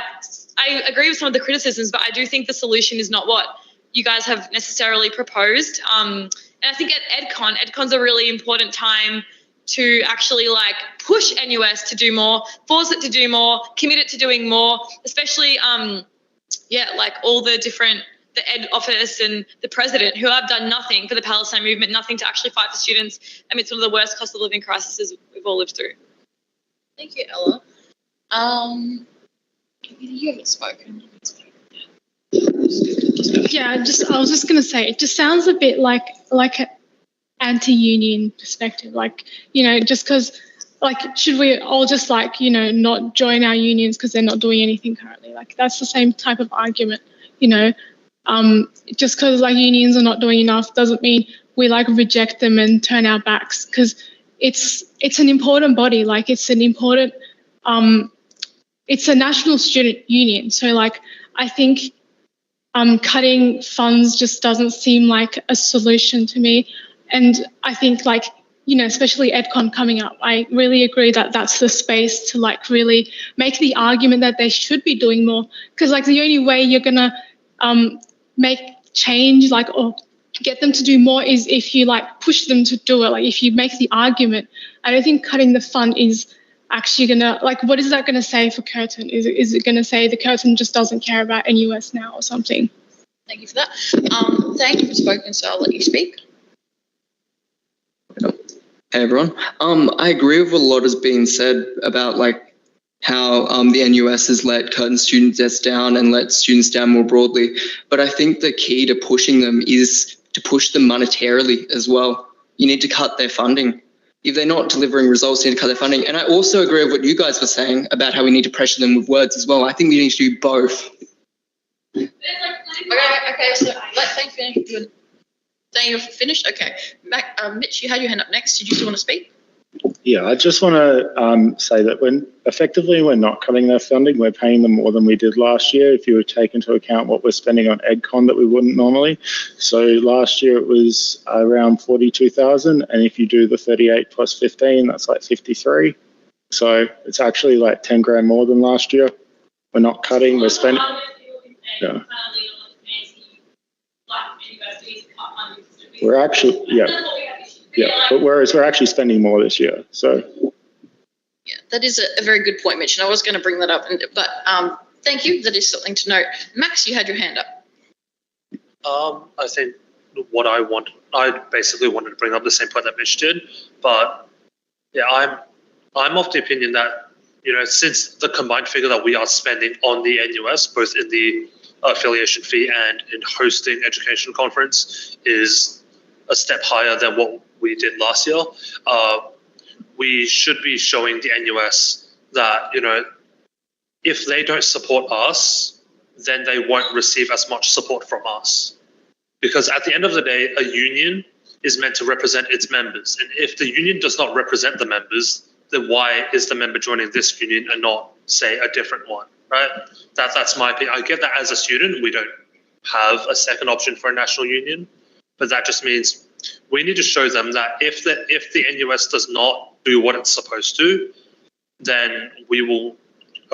I agree with some of the criticisms, but I do think the solution is not what you guys have necessarily proposed. And I think at EdCon's a really important time to actually like push NUS to do more, force it to do more, commit it to doing more, especially like all the Ed office and the president who have done nothing for the Palestine movement, nothing to actually fight for students amidst one of the worst cost of living crises we've all lived through. Thank you, Ella. You haven't spoken. Yeah, I was just gonna say, it just sounds a bit like an anti-union perspective, just because, should we all just not join our unions because they're not doing anything currently? Like that's the same type of argument, just because unions are not doing enough doesn't mean we reject them and turn our backs, because it's an important body, it's an important it's a national student union. So I think cutting funds just doesn't seem like a solution to me. And I think especially EdCon coming up, I really agree that that's the space to really make the argument that they should be doing more. Because the only way you're gonna make change or get them to do more is if you push them to do it. If you make the argument. I don't think cutting the fund is actually gonna what is that gonna say for Curtin? Is it gonna say the Curtin just doesn't care about NUS now or something? Thank you for that. Thank you for spoken, so I'll let you speak. Hey everyone. I agree with what a lot has been said about how the NUS has let Curtin student debts down and let students down more broadly. But I think the key to pushing them is to push them monetarily as well. You need to cut their funding. If they're not delivering results, you need to cut their funding. And I also agree with what you guys were saying about how we need to pressure them with words as well. I think we need to do both. Okay, so thanks for saying you're finished. Okay, Mitch, you had your hand up next. Did you still want to speak? Yeah, I just want to say that we're not cutting their funding. We're paying them more than we did last year. If you would take into account what we're spending on EdCon that we wouldn't normally. So last year it was around 42,000, and if you do the 38 plus 15, that's 53. So it's actually 10 grand more than last year. We're not cutting. We're spending. Yeah. We're actually Yeah, but whereas we're actually spending more this year. So Yeah, that is a very good point, Mitch. And I was going to bring that up, but thank you. That is something to note. Max, you had your hand up. I think I basically wanted to bring up the same point that Mitch did, but yeah, I'm of the opinion that, since the combined figure that we are spending on the NUS, both in the affiliation fee and in hosting education conference, is a step higher than what we did last year, we should be showing the NUS that, if they don't support us, then they won't receive as much support from us. Because at the end of the day, a union is meant to represent its members. And if the union does not represent the members, then why is the member joining this union and not, say, a different one, right? That's my opinion. I get that as a student, we don't have a second option for a national union, but that just means we need to show them that if the NUS does not do what it's supposed to, then we will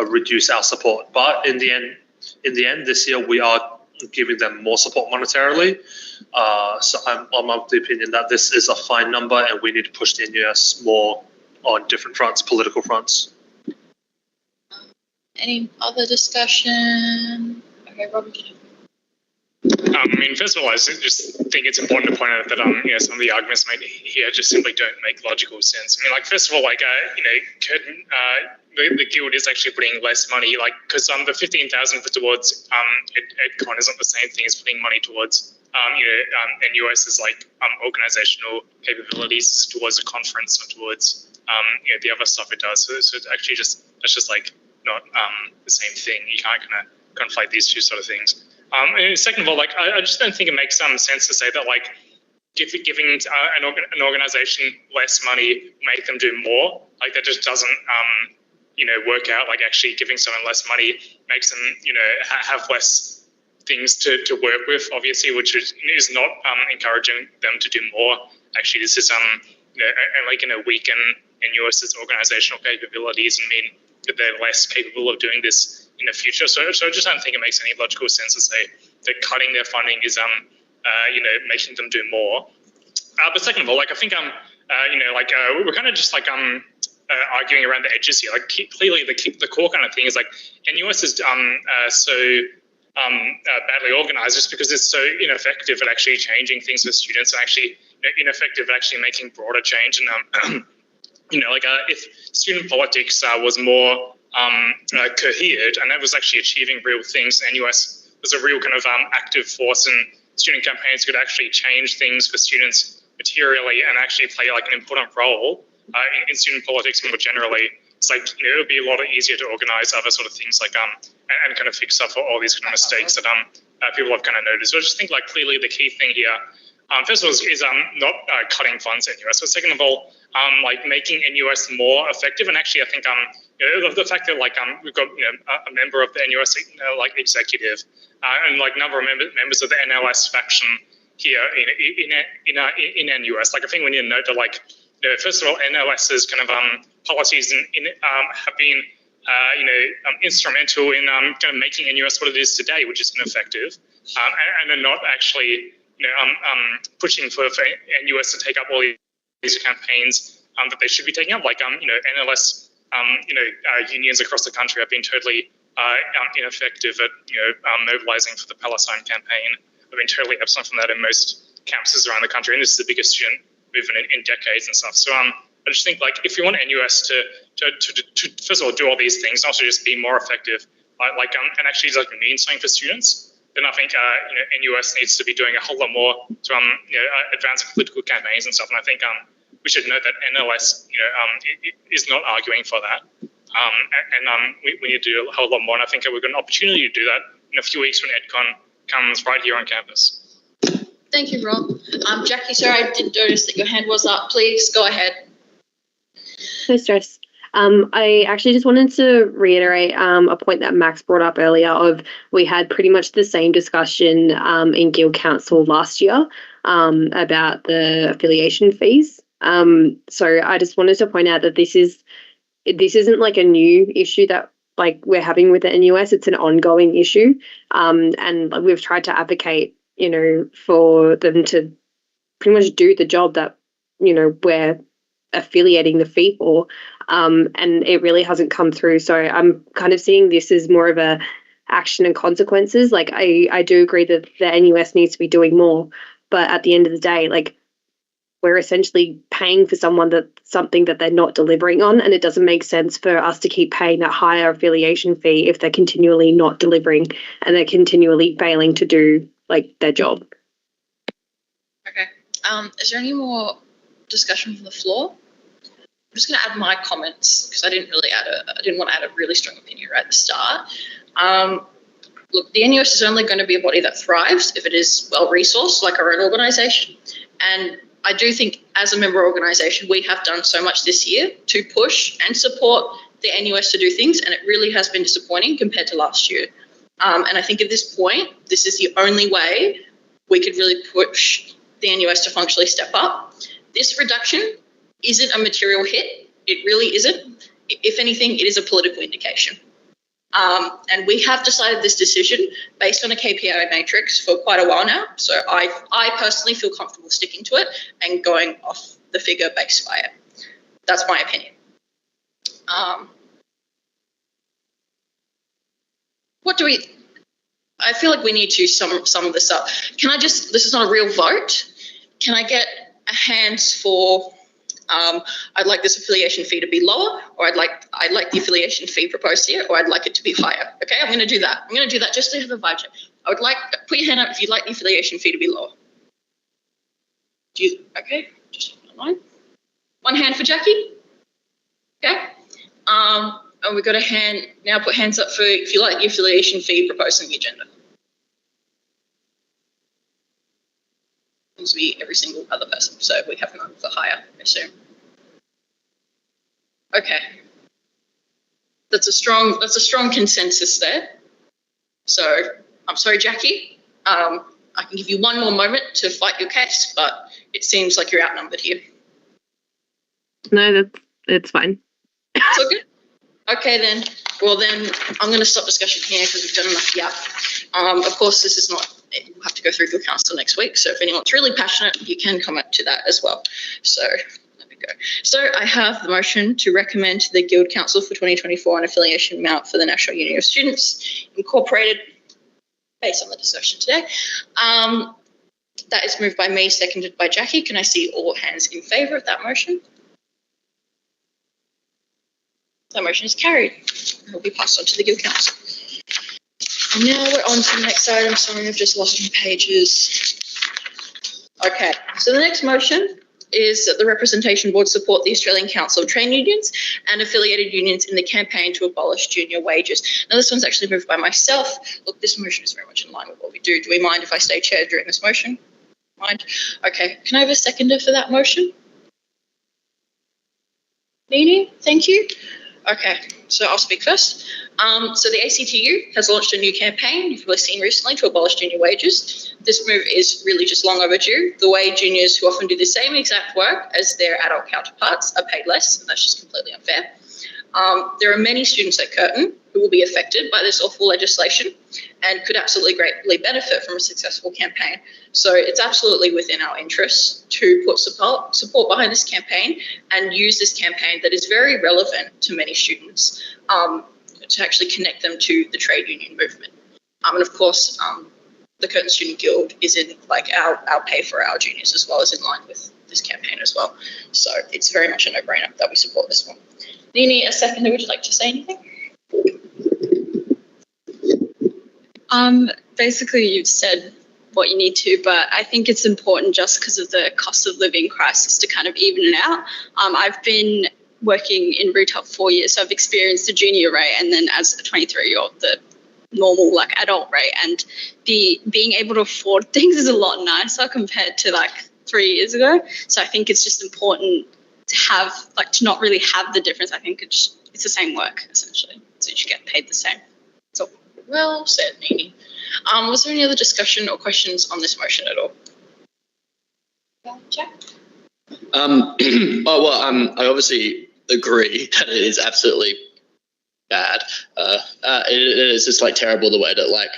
reduce our support. But in the end, this year we are giving them more support monetarily. So I'm of the opinion that this is a fine number, and we need to push the NUS more on different fronts, political fronts. Any other discussion? Okay, Robert. First of all, I just think it's important to point out that some of the arguments made here just simply don't make logical sense. First of all, Curtin, the guild is actually putting less money, because the 15,000 put towards EdCon isn't the same thing as putting money towards NUS's organizational capabilities towards a conference or towards the other stuff it does. So it's actually that's just not the same thing. You can't kind of conflate these two sort of things. And second of all, I just don't think it makes some sense to say that giving an organization less money make them do more. That just doesn't work out. Actually giving someone less money makes them have less things to work with, obviously, which is not encouraging them to do more. Actually, this is going to weaken NUS's organizational capabilities and mean that they're less capable of doing this in the future. So I just don't think it makes any logical sense to say that cutting their funding is making them do more. But second of all, I think we're kind of just arguing around the edges here. Clearly the core kind of thing is NUS is so badly organized just because it's so ineffective at actually changing things for students and actually ineffective at actually making broader change. And if student politics was more cohered and that was actually achieving real things, NUS was a real kind of active force, and student campaigns could actually change things for students materially and actually play an important role in student politics more generally. It's it would be a lot easier to organize other sort of things and kind of fix up for all these kind of mistakes that people have kind of noticed. So I just think clearly the key thing here, first of all, is not cutting funds at NUS. But second of all, making NUS more effective. And actually, I think the fact that we've got a member of the NUS executive and number of members of the NLS faction here in NUS. I think we need to note that first of all, NLS's kind of policies have been instrumental in kind of making NUS what it is today, which is ineffective, and are not actually pushing for NUS to take up all these campaigns that they should be taking up. NLS unions across the country have been totally ineffective at mobilizing for the Palestine campaign. They've been totally absent from that in most campuses around the country, and this is the biggest student movement in decades and stuff. So I just think if you want NUS to first of all do all these things, and also just be more effective, and actually mean something for students, then I think NUS needs to be doing a whole lot more to advance political campaigns and stuff. And I think we should note that NLS is not arguing for that, and we need to do a whole lot more. And I think we've got an opportunity to do that in a few weeks when EdCon comes right here on campus. Thank you, Rob. Jackie, sorry, I did notice that your hand was up. Please go ahead. No stress. I actually just wanted to reiterate a point that Max brought up earlier of we had pretty much the same discussion in Guild Council last year about the affiliation fees. So I just wanted to point out that this isn't a new issue that we're having with the NUS. It's an ongoing issue, and we've tried to advocate for them to pretty much do the job that we're affiliating the fee for, and it really hasn't come through. So I'm kind of seeing this as more of a action and consequences. Like I do agree that the NUS needs to be doing more, but at the end of the day, like we're essentially paying for something that they're not delivering on, and it doesn't make sense for us to keep paying that higher affiliation fee if they're continually not delivering and they're continually failing to do like their job. Okay. Is there any more discussion from the floor? I'm just going to add my comments because I didn't want to add a really strong opinion right at the start. Look, the NUS is only going to be a body that thrives if it is well-resourced, like our own organisation. And I do think as a member organisation, we have done so much this year to push and support the NUS to do things, and it really has been disappointing compared to last year. And I think at this point, this is the only way we could really push the NUS to functionally step up. This reduction isn't a material hit. It really isn't. If anything, it is a political indication. And we have decided this decision based on a KPI matrix for quite a while now. So I personally feel comfortable sticking to it and going off the figure based by it. That's my opinion. I feel like we need to sum this up. This is not a real vote. Can I get a hands for, I'd like this affiliation fee to be lower, or I'd like the affiliation fee proposed here, or I'd like it to be higher. Okay, I'm going to do that. I'm going to do that just to have a vibe check. Put your hand up if you'd like the affiliation fee to be lower. Okay, just online. One hand for Jackie. Okay. And we've got a hand, now put hands up for if you like the affiliation fee proposed on the agenda. Seems to be every single other person, so we have none for higher, I assume. Okay. That's a strong consensus there. So I'm sorry, Jackie. I can give you one more moment to fight your case, but it seems like you're outnumbered here. No, it's fine. It's all good? Okay then. Well then, I'm going to stop discussion here because we've done enough yap. Of course, this is not, we'll have to go through to council next week. So if anyone's really passionate, you can come up to that as well. So let me go. So I have the motion to recommend to the Guild Council for 2024 an affiliation amount for the National Union of Students Incorporated based on the discussion today. That is moved by me, seconded by Jackie. Can I see all hands in favour of that motion? That motion is carried. It will be passed on to the Guild Council. And now we're on to the next item. Sorry, I've just lost my pages. Okay, so the next motion is that the Representation Board support the Australian Council of Trade Unions and affiliated unions in the campaign to abolish junior wages. Now, this one's actually moved by myself. Look, this motion is very much in line with what we do. Do we mind if I stay chair during this motion? Mind? Okay, can I have a seconder for that motion? Nini, thank you. Okay, so I'll speak first. So the ACTU has launched a new campaign, you've probably seen recently, to abolish junior wages. This move is really just long overdue. The way juniors who often do the same exact work as their adult counterparts are paid less, and that's just completely unfair. There are many students at Curtin who will be affected by this awful legislation and could absolutely greatly benefit from a successful campaign. So it's absolutely within our interests to put support behind this campaign and use this campaign that is very relevant to many students to actually connect them to the trade union movement. And of course, the Curtin Student Guild is in like our pay for our juniors as well as in line with this campaign as well. So it's very much a no-brainer that we support this one. Nini, a seconder, would you like to say anything? Basically, you've said what you need to, but I think it's important just because of the cost of living crisis to kind of even it out. I've been working in retail for 4 years, so I've experienced the junior rate and then as a 23-year-old, the normal like adult rate, and being able to afford things is a lot nicer compared to like 3 years ago. So I think it's just important to have, like, to not really have the difference. I think it's the same work essentially, so you should get paid the same. So well said, Nini. Was there any other discussion or questions on this motion at all? Jack? I obviously agree that it is absolutely bad. It is just like terrible the way that like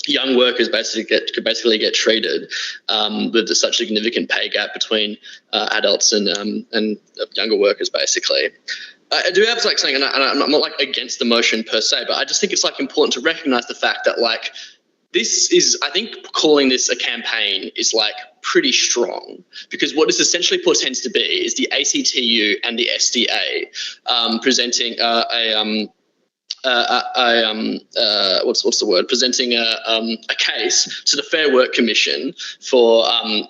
young workers basically get could basically get treated with such a significant pay gap between adults and younger workers, basically. I do have like something, and I'm not like against the motion per se, but I just think it's like important to recognise the fact that like this is, I think calling this a campaign is like pretty strong, because what this essentially portends to be is the ACTU and the SDA presenting presenting a case to the Fair Work Commission for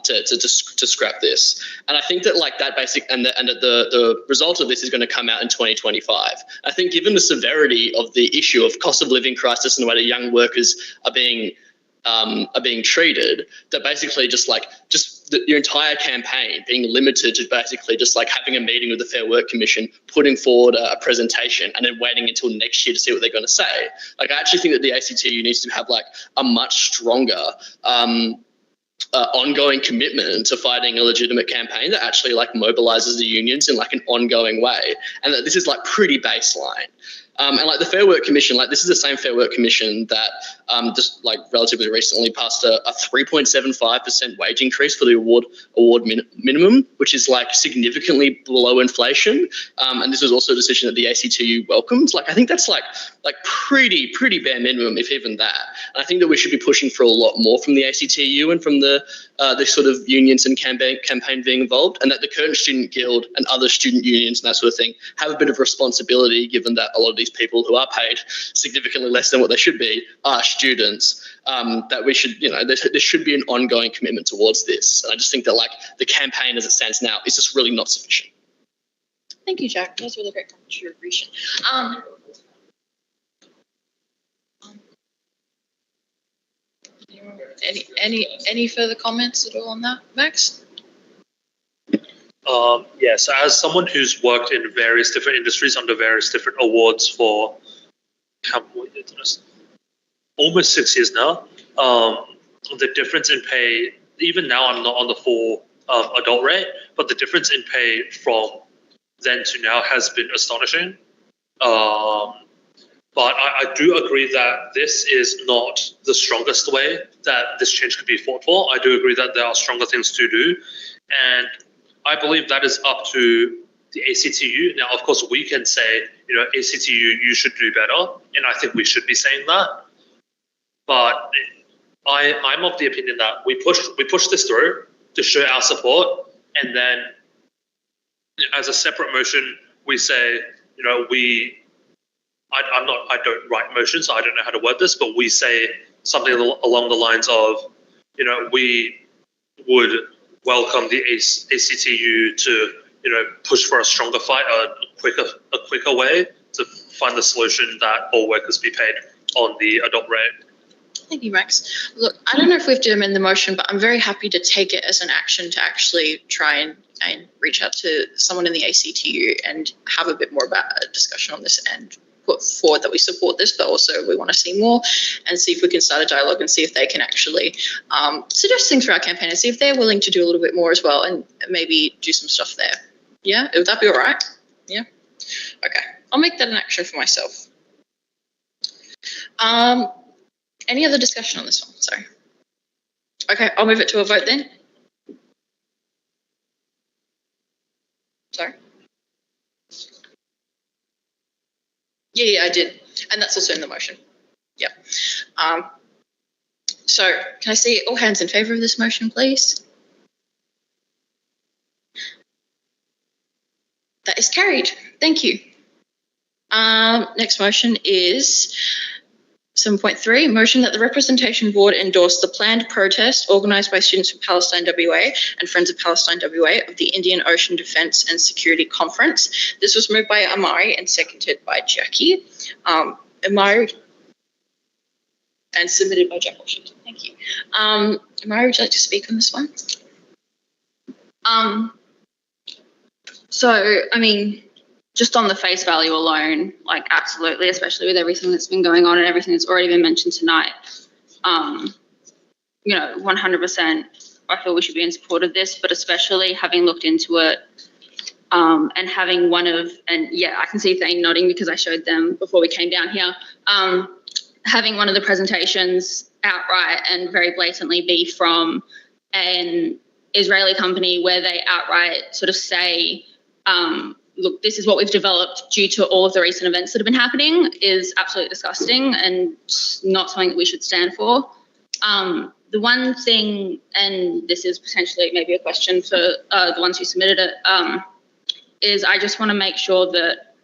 to scrap this. And I think that like that basic and the result of this is going to come out in 2025. I think given the severity of the issue of cost of living crisis and the way that young workers are being treated, that basically your entire campaign being limited to basically just like having a meeting with the Fair Work Commission, putting forward a presentation, and then waiting until next year to see what they're going to say. Like, I actually think that the ACTU needs to have like a much stronger ongoing commitment to fighting a legitimate campaign that actually like mobilizes the unions in like an ongoing way, and that this is like pretty baseline. And like the Fair Work Commission, like this is the same Fair Work Commission that just like relatively recently passed a 3.75% wage increase for the award minimum, which is like significantly below inflation. And this was also a decision that the ACTU welcomed. Like, I think that's like pretty bare minimum, if even that. And I think that we should be pushing for a lot more from the ACTU and from the sort of unions and campaign being involved, and that the Curtin Student Guild and other student unions and that sort of thing have a bit of responsibility, given that a lot of these people who are paid significantly less than what they should be are students, that we should, there should be an ongoing commitment towards this. And I just think that like the campaign as it stands now is just really not sufficient. Thank you, Jack. That was really great contribution. Any further comments at all on that, Max? Yes, as someone who's worked in various different industries under various different awards for almost 6 years now, the difference in pay, even now I'm not on the full adult rate, but the difference in pay from then to now has been astonishing. But I do agree that this is not the strongest way that this change could be fought for. I do agree that there are stronger things to do. And I believe that is up to the ACTU. Now, of course, we can say, ACTU, you should do better. And I think we should be saying that. But I'm of the opinion that we push this through to show our support. And then as a separate motion, we say, I don't write motions, so I don't know how to word this, but we say something along the lines of, we would welcome the ACTU to, push for a stronger fight, a quicker way to find the solution that all workers be paid on the adult rate. Thank you, Max. Look, I don't know if we have to amend the motion, but I'm very happy to take it as an action to actually try and reach out to someone in the ACTU and have a bit more about a discussion on this and put forward that we support this, but also we want to see more and see if we can start a dialogue and see if they can actually suggest things for our campaign and see if they're willing to do a little bit more as well and maybe do some stuff there. Yeah, would that be all right? Yeah. Okay, I'll make that an action for myself. Any other discussion on this one? Sorry. Okay, I'll move it to a vote then. Sorry. Yeah, I did. And that's also in the motion. Yeah. So can I see all hands in favour of this motion, please? That is carried. Thank you. Next motion is 7.3, motion that the Representation Board endorse the planned protest organised by Students for Palestine WA and Friends of Palestine WA of the Indian Ocean Defence and Security Conference. This was moved by Amari and seconded by Jackie. Amari and submitted by Jack Washington. Thank you. Amari, would you like to speak on this one? So, I mean, just on the face value alone, like absolutely, especially with everything that's been going on and everything that's already been mentioned tonight, 100%, I feel we should be in support of this, but especially having looked into it and having I can see Thane nodding because I showed them before we came down here, having one of the presentations outright and very blatantly be from an Israeli company where they outright sort of say, look, this is what we've developed due to all of the recent events that have been happening, is absolutely disgusting and not something that we should stand for. The one thing, and this is potentially maybe a question for the ones who submitted it, is I just want to make sure that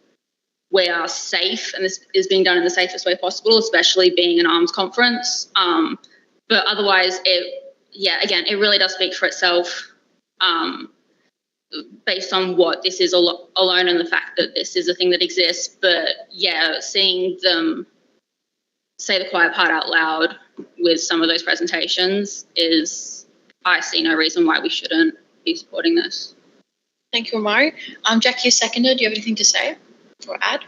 we are safe and this is being done in the safest way possible, especially being an arms conference. But otherwise, it really does speak for itself based on what this is alone and the fact that this is a thing that exists. But yeah, seeing them say the quiet part out loud with some of those presentations I see no reason why we shouldn't be supporting this. Thank you, Amari. Jackie, you seconded. Do you have anything to say or add?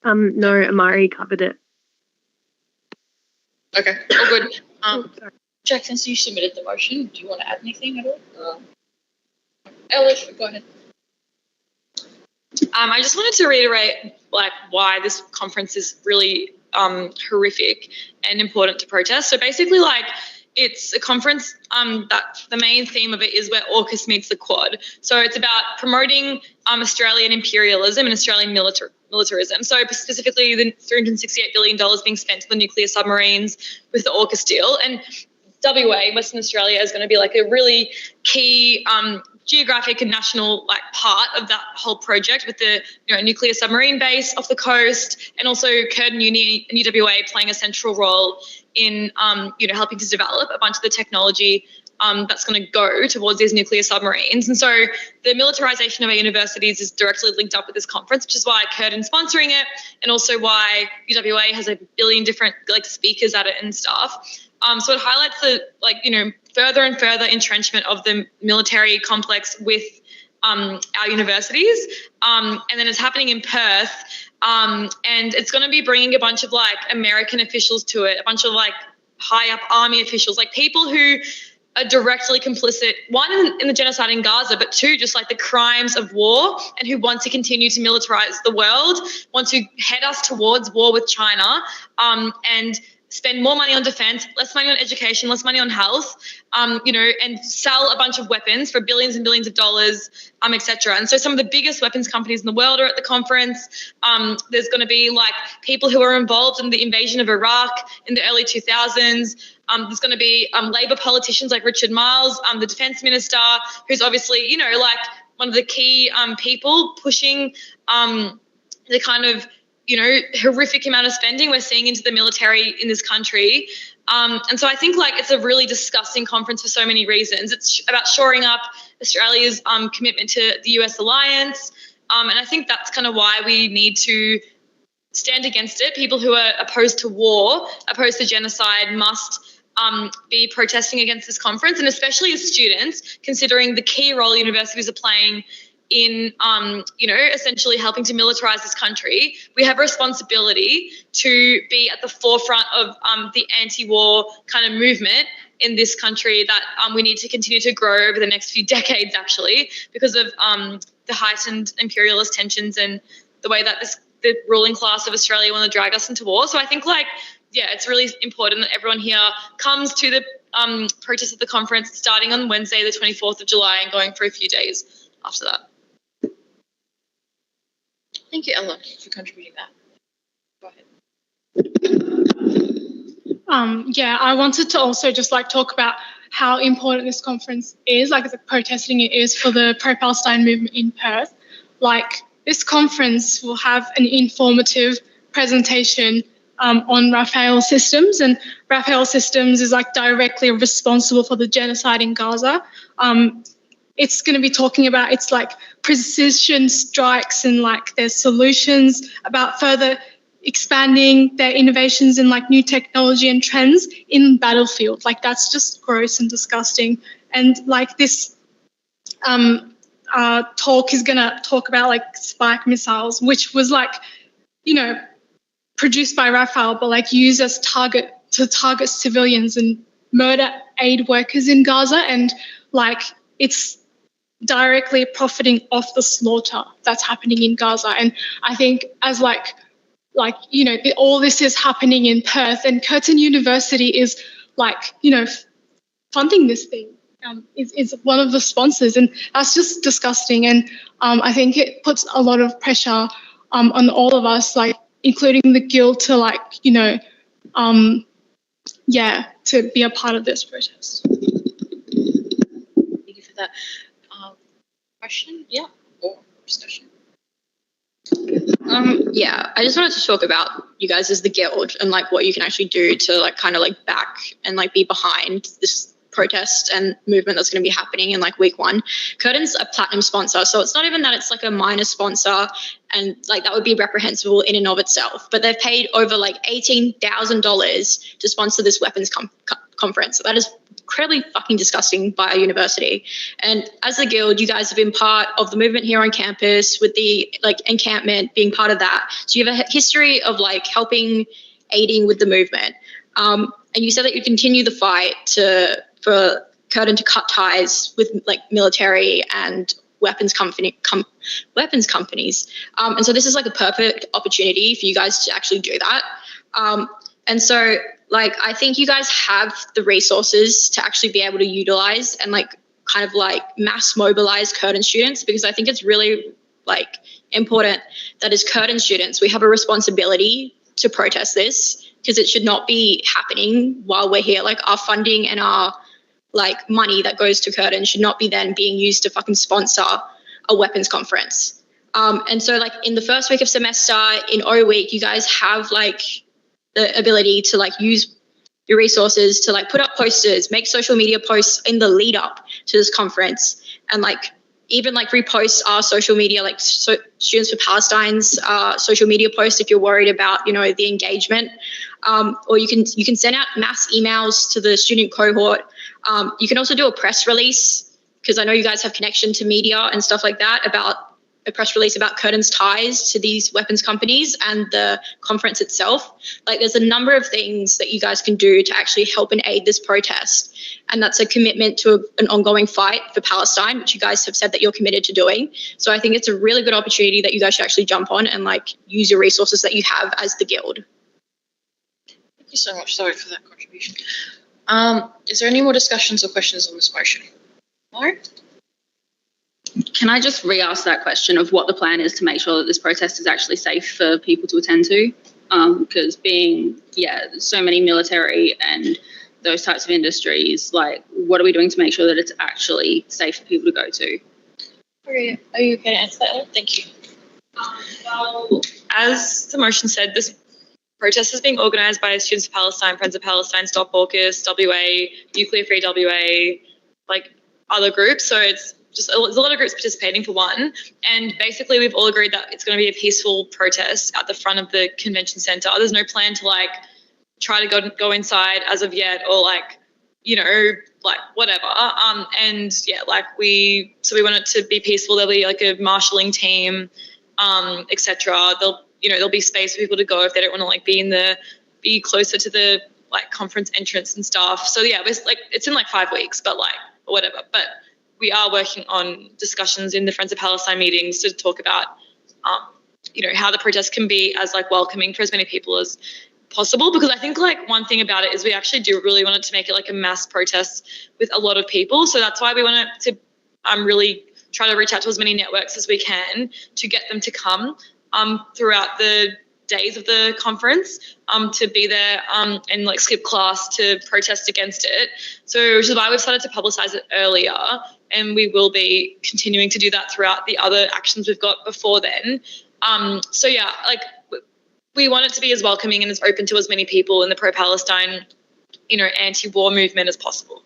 No, Amari covered it. Okay, all good. Jack, since you submitted the motion, do you want to add anything at all? Elish, go ahead. I just wanted to reiterate why this conference is really horrific and important to protest. So basically, it's a conference that the main theme of it is where AUKUS meets the Quad. So it's about promoting Australian imperialism and Australian militarism. So specifically, the $368 billion being spent on the nuclear submarines with the AUKUS deal. And WA, Western Australia, is going to be a really key geographic and national part of that whole project, with the nuclear submarine base off the coast, and also Curtin Uni and UWA playing a central role in helping to develop a bunch of the technology that's going to go towards these nuclear submarines. And so the militarization of our universities is directly linked up with this conference, which is why Curtin's sponsoring it, and also why UWA has a billion different speakers at it and stuff. So it highlights the further and further entrenchment of the military complex with our universities, and then it's happening in Perth, and it's going to be bringing a bunch of American officials to it, a bunch of high up army officials, people who are directly complicit, one, in the genocide in Gaza, but two, just the crimes of war, and who want to continue to militarize the world, want to head us towards war with China, and spend more money on defense, less money on education, less money on health, and sell a bunch of weapons for billions and billions of dollars, et cetera. And so some of the biggest weapons companies in the world are at the conference. There's going to be people who are involved in the invasion of Iraq in the early 2000s. There's going to be Labor politicians like Richard Miles, the defense minister, who's obviously, one of the key people pushing the kind of horrific amount of spending we're seeing into the military in this country. And so I think it's a really disgusting conference for so many reasons. It's about shoring up Australia's commitment to the US alliance. And I think that's kind of why we need to stand against it. People who are opposed to war, opposed to genocide, must be protesting against this conference, and especially as students, considering the key role universities are playing in, essentially helping to militarize this country. We have a responsibility to be at the forefront of the anti-war kind of movement in this country that we need to continue to grow over the next few decades, actually, because of the heightened imperialist tensions and the way that the ruling class of Australia want to drag us into war. So I think, it's really important that everyone here comes to the protest at the conference starting on Wednesday, the 24th of July, and going for a few days after that. Thank you, Ella, for contributing that. Go ahead. I wanted to also just talk about how important this conference is, the protesting it is for the pro-Palestine movement in Perth. This conference will have an informative presentation on Rafael Systems, and Rafael Systems is directly responsible for the genocide in Gaza. It's going to be talking about its precision strikes and their solutions, about further expanding their innovations in new technology and trends in battlefield. That's just gross and disgusting. And this talk is going to talk about spike missiles, which was produced by Rafael, but used as target civilians and murder aid workers in Gaza, and it's directly profiting off the slaughter that's happening in Gaza. And I think as like, you know, all this is happening in Perth, and Curtin University is like, you know, funding this thing, is one of the sponsors, and that's just disgusting. And I think it puts a lot of pressure on all of us, like including the guild, to like, you know, to be a part of this protest. Thank you for that. Question? Yeah, or discussion? I just wanted to talk about you guys as the guild and like what you can actually do to like kind of like back and like be behind this protest and movement that's going to be happening in like week 1. Curtin's a platinum sponsor, so it's not even that it's like a minor sponsor, and like that would be reprehensible in and of itself, but they've paid over like $18,000 to sponsor this weapons conference. So that is incredibly fucking disgusting by a university. And as a guild, you guys have been part of the movement here on campus with the like encampment, being part of that. So you have a history of like aiding with the movement. And you said that you continue the fight for Curtin to cut ties with like military and weapons companies. And so this is like a perfect opportunity for you guys to actually do that. And so like, I think you guys have the resources to actually be able to utilize and like kind of like mass mobilize Curtin students, because I think it's really like important that as Curtin students, we have a responsibility to protest this, because it should not be happening while we're here. Like our funding and our like money that goes to Curtin should not be then being used to fucking sponsor a weapons conference. And so like in the first week of semester, in O week, you guys have like the ability to like use your resources to like put up posters, make social media posts in the lead up to this conference, and like even like repost our social media, like Students for Palestine's social media posts if you're worried about, you know, the engagement. Or you can send out mass emails to the student cohort. You can also do a press release, because I know you guys have connection to media and stuff like that, about a press release about Curtin's ties to these weapons companies and the conference itself. Like there's a number of things that you guys can do to actually help and aid this protest. And that's a commitment to an ongoing fight for Palestine, which you guys have said that you're committed to doing. So I think it's a really good opportunity that you guys should actually jump on and like use your resources that you have as the guild. Thank you so much. Sorry for that contribution. Is there any more discussions or questions on this motion? No? Can I just re-ask that question of what the plan is to make sure that this protest is actually safe for people to attend to? Because being, so many military and those types of industries, like what are we doing to make sure that it's actually safe for people to go to? Are you okay to answer that? Thank you. Well, as the motion said, this protest is being organised by Students of Palestine, Friends of Palestine, Stop AUKUS, WA, Nuclear Free WA, like other groups. So it's just there's a lot of groups participating for one, and basically we've all agreed that it's going to be a peaceful protest at the front of the convention centre. There's no plan to like try to go inside as of yet, or like, you know, like whatever. And yeah, like we want it to be peaceful. There'll be like a marshalling team, etc. There'll be space for people to go if they don't want to like be closer to the like conference entrance and stuff. So yeah, it's in like 5 weeks, but like whatever. But we are working on discussions in the Friends of Palestine meetings to talk about, how the protest can be as like welcoming for as many people as possible. Because I think like one thing about it is we actually do really want it to make it like a mass protest with a lot of people. So that's why we want to really try to reach out to as many networks as we can to get them to come throughout the days of the conference, to be there and like skip class to protest against it. So which is why we've started to publicise it earlier, and we will be continuing to do that throughout the other actions we've got before then. So yeah, like we want it to be as welcoming and as open to as many people in the pro-Palestine, anti-war movement as possible.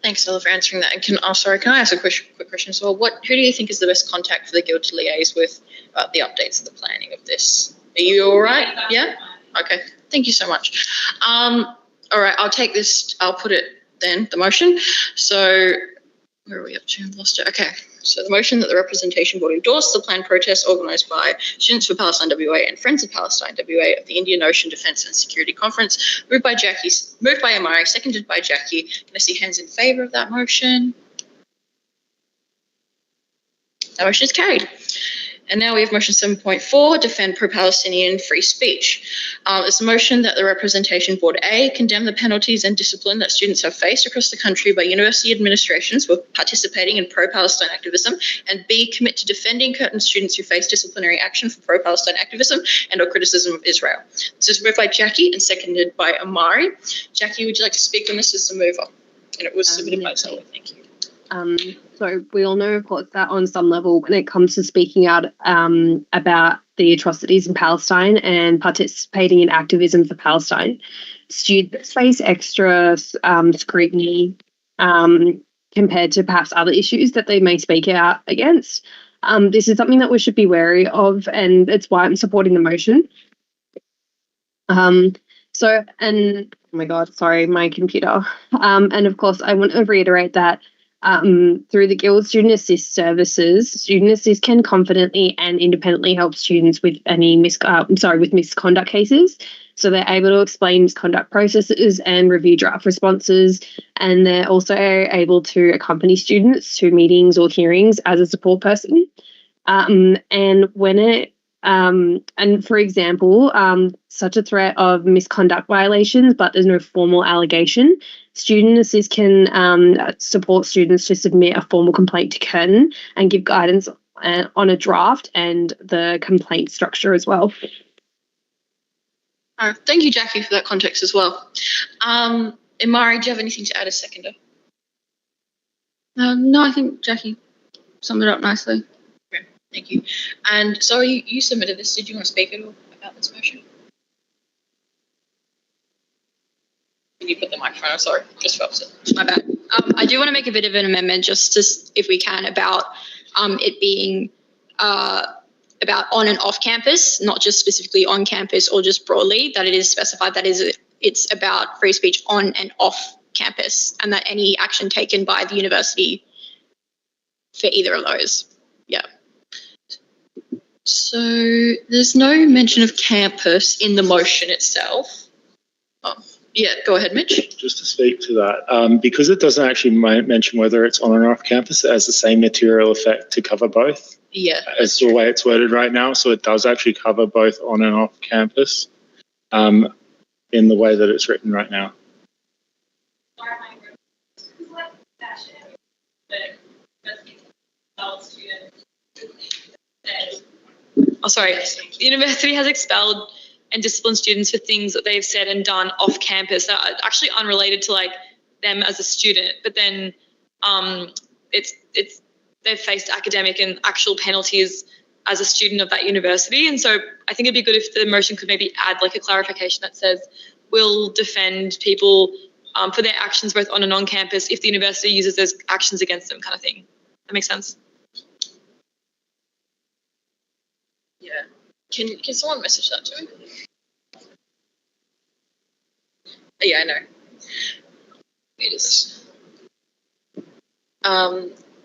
Thanks, Stella, for answering that. And can I ask a quick question as well? Who do you think is the best contact for the guild to liaise with about the updates and the planning of this? Are you all right? Yeah? Okay. Thank you so much. All right, I'll take this. I'll put it then, the motion. So where are we up to? I've lost it. Okay. So the motion that the representation board endorse the planned protest organised by Students for Palestine WA and Friends of Palestine WA of the Indian Ocean Defence and Security Conference, moved by Amari, seconded by Jackie. Can I see hands in favour of that motion? That motion is carried. And now we have motion 7.4, defend pro-Palestinian free speech. It's a motion that the Representation Board A condemn the penalties and discipline that students have faced across the country by university administrations for participating in pro-Palestine activism, and B, commit to defending Curtin students who face disciplinary action for pro-Palestine activism and or criticism of Israel. This is moved by Jackie and seconded by Amari. Jackie, would you like to speak on this as the mover? And it was submitted by Zoe. Thank you. So we all know, of course, that on some level, when it comes to speaking out about the atrocities in Palestine and participating in activism for Palestine, students face extra scrutiny compared to perhaps other issues that they may speak out against. This is something that we should be wary of, and it's why I'm supporting the motion. Oh my God, sorry, my computer. And of course, I want to reiterate that through the Guild Student Assist services, Student Assist can confidently and independently help students with any misconduct cases. So they're able to explain misconduct processes and review draft responses, and they're also able to accompany students to meetings or hearings as a support person. And when it and for example, such a threat of misconduct violations, but there's no formal allegation, Student Assist can support students to submit a formal complaint to Curtin and give guidance on a draft and the complaint structure as well. Thank you, Jackie, for that context as well. Imari, do you have anything to add as seconder? No, I think Jackie summed it up nicely. Okay, thank you. And sorry, you submitted this. Did you want to speak at all about this motion? Can you put the microphone? I'm sorry, just felt it. My bad. I do want to make a bit of an amendment, just to, if we can, about it being about on and off campus, not just specifically on campus or just broadly, that it is specified that it's about free speech on and off campus, and that any action taken by the university for either of those. Yeah. So there's no mention of campus in the motion itself. Oh, yeah, go ahead, Mitch. Just to speak to that, because it doesn't actually mention whether it's on or off campus, it has the same material effect to cover both. Yeah. As the way it's worded right now, so it does actually cover both on and off campus in the way that it's written right now. Oh, sorry. The university has expelled and disciplined students for things that they've said and done off campus that are actually unrelated to like them as a student. But then they've faced academic and actual penalties as a student of that university. And so I think it'd be good if the motion could maybe add like a clarification that says we'll defend people for their actions both on and on campus if the university uses those actions against them, kind of thing. That makes sense? Yeah. Can someone message that to me? Yeah, I know. It is.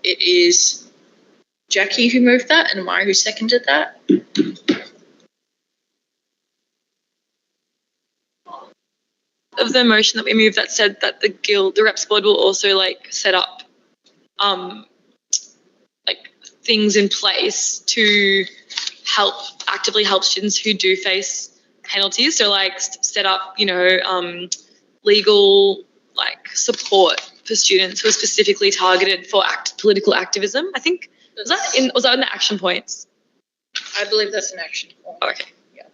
It is Jackie who moved that and Amari who seconded that. Of the motion that we moved that said that the reps board will also like set up like things in place to actively help students who do face penalties. So like set up, legal like support for students who are specifically targeted for political activism. I think was that in the action points? I believe that's an action point. Oh, okay. Yeah.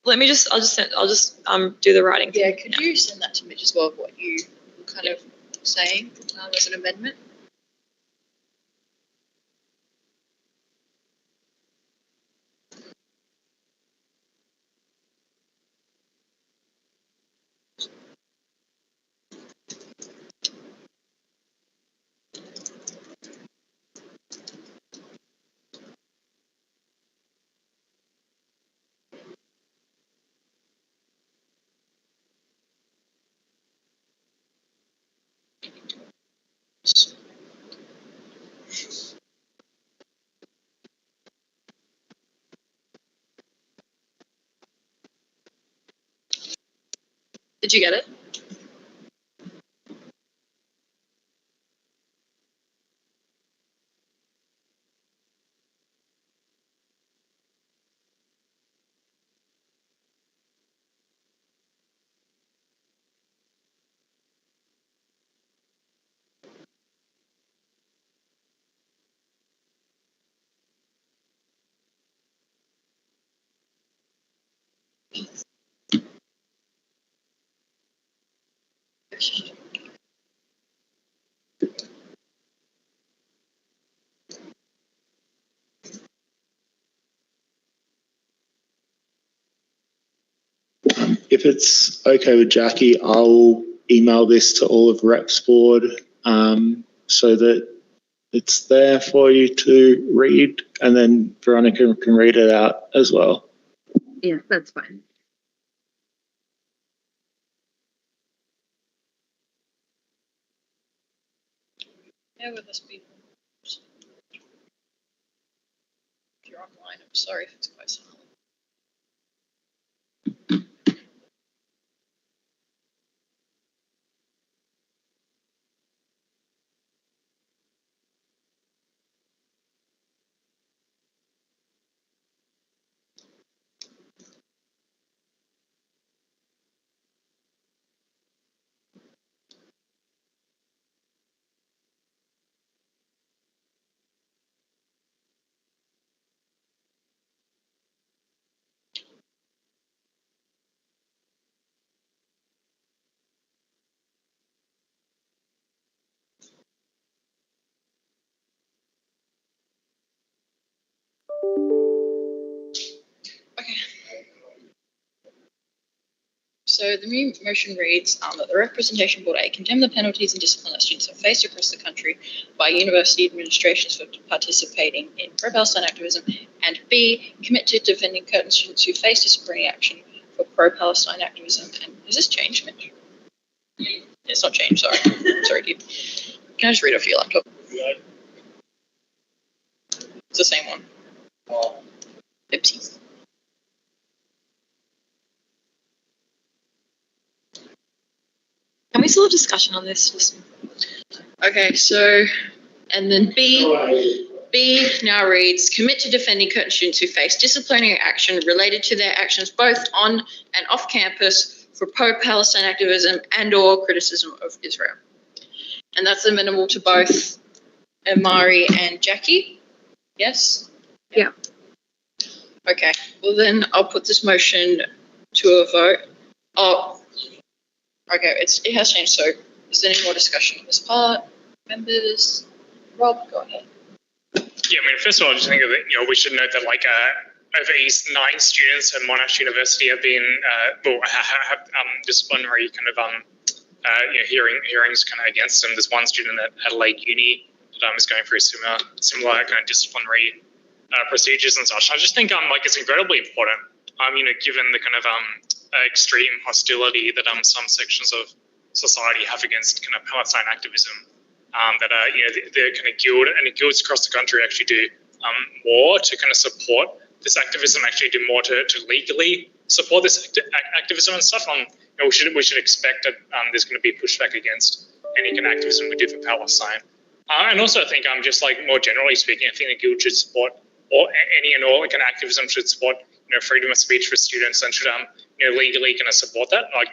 I'll just do the writing. Yeah, could you send that to Mitch as well of what you were kind of saying as an amendment? Did you get it? If it's okay with Jackie, I'll email this to all of Reps Board so that it's there for you to read, and then Veronica can read it out as well. Yeah, that's fine. Bear with us, people. If you're online, I'm sorry if it's quite silent. Okay. So the new motion reads that the Representation Board A condemn the penalties and discipline that students have faced across the country by university administrations for participating in pro-Palestine activism, and B, commit to defending Curtin students who face disciplinary action for pro-Palestine activism. And has this changed, Mitch? It's not changed, sorry. Sorry, dude. Can I just read off your laptop? It's the same one. Oopsies. Can we still have discussion on this? Just... Okay, so, and then B now reads, commit to defending Curtin students who face disciplinary action related to their actions both on and off campus for pro-Palestine activism and or criticism of Israel. And that's amenable to both Amari and Jackie? Yes? Yeah. Okay, well then I'll put this motion to a vote. Oh, okay, it has changed, so is there any more discussion on this part? Members? Rob, go ahead. Yeah, I mean, first of all, I just think that, we should note that, over these 9 students at Monash University have been, have disciplinary kind of, hearings kind of against them. There's one student at Adelaide Uni that is going through similar kind of disciplinary procedures and such. I just think, it's incredibly important, given the kind of, extreme hostility that some sections of society have against kind of Palestine activism, that the kind of guild and the guilds across the country actually do more to kind of support this activism, actually do more to legally support this activism and stuff. We should expect that there's going to be pushback against any kind of activism we do for Palestine. And also I think more generally speaking, I think the guild should support any and all kind of activism should support freedom of speech for students and should legally kind of support that. The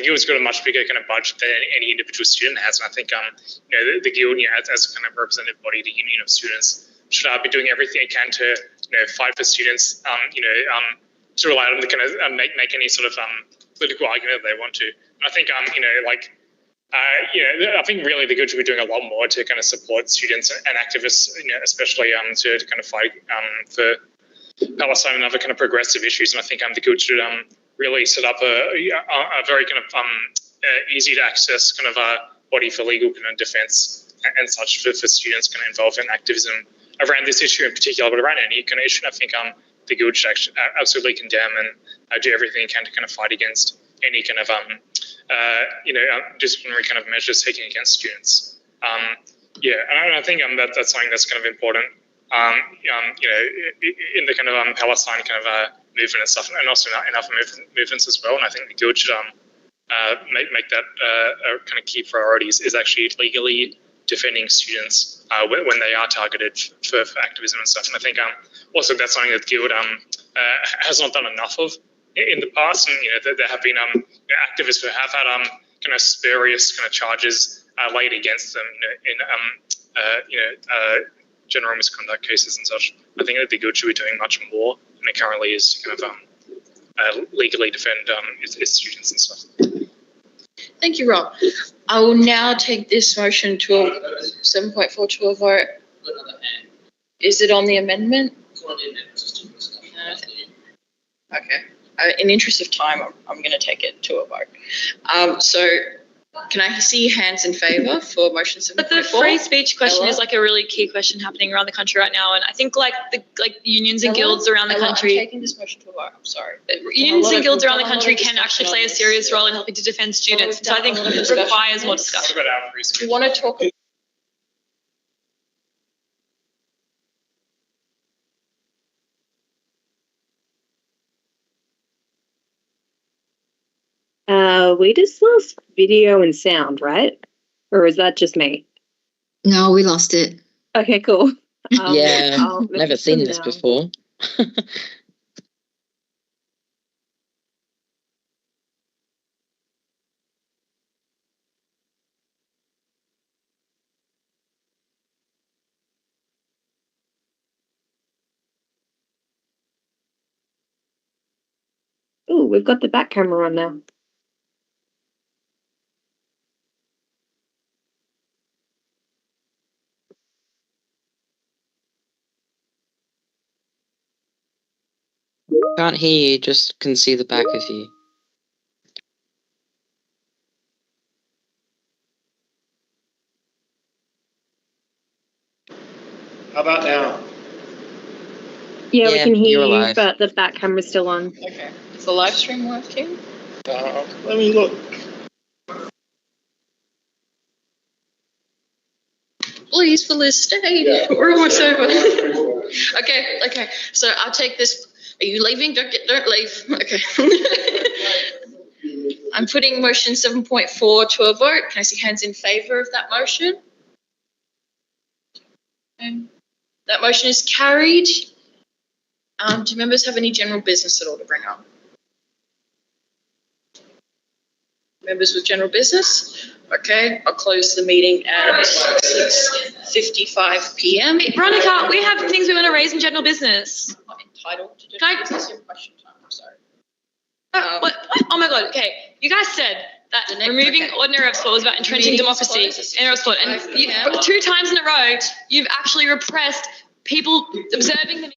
guild's got a much bigger kind of budget than any individual student has, and I think the guild, as a kind of representative body, the union of students, should be doing everything it can to fight for students, to allow them to kind of make any sort of political argument that they want to. And I think I think really the guild should be doing a lot more to kind of support students and activists, especially to kind of fight for Palestine and other kind of progressive issues. And I think the guild should really set up a very kind of easy to access kind of body for legal kind of defence and such for students kind of involved in activism around this issue in particular, but around any kind of issue. I think the guild should actually absolutely condemn and do everything it can to kind of fight against any kind of disciplinary kind of measures taken against students. And I think that's something that's kind of important. In the kind of Palestine kind of movement and stuff, and also in other movements as well. And I think the guild should make that a kind of key priorities is actually legally defending students when they are targeted for activism and stuff. And I think also that's something that the guild has not done enough of in the past. And there have been activists who have had kind of spurious kind of charges laid against them in general misconduct cases and such. I think that the guild should be doing much more than it currently is to kind of legally defend its students and stuff. Thank you, Rob. I will now take this motion to 7.4 to a vote. Is it on the amendment? It's on the amendment. Okay. in interest of time, I'm going to take it to a vote. So can I see hands in favour for motion 7.4? But the free speech question Ella? is like a really key question happening around the country right now, and I think like the unions and guilds around the Ella, country. I'm taking this motion to a vote. I'm sorry. Unions and guilds around the We've done a lot country of can actually discussion play on a this. serious role in helping to defend students. we've So I done think a lot of it discussion requires on more this. discussion. What about our free speech? We want to talk. We just lost video and sound, right? Or is that just me? No, we lost it. Okay, cool. Yeah, I'll never seen this now. before. Oh, we've got the back camera on now. Can't hear you, just can see the back of you. How about now? Yeah, we Yeah, can hear you're you, alive. but the back camera's still on. Okay. Is the live stream working? Let me look. Please, Feliz, stay. We're almost over. Okay. So I'll take this. Are you leaving? Don't leave. Okay. I'm putting motion 7.4 to a vote. Can I see hands in favour of that motion? Okay. That motion is carried. Do members have any general business at all to bring up? Members with general business? Okay, I'll close the meeting at 6:55 p.m. Wait, Veronica, we have things we want to raise in general business. I'm not entitled to Can I- general business in question time. I'm sorry. What? Oh my God. Okay, you guys said that The next- removing okay. ordinary of sport was about entrenching Meeting is democracy. closed at Ordinary of sport, and 6:55 p.m. 2 times in a row, you've actually repressed people observing the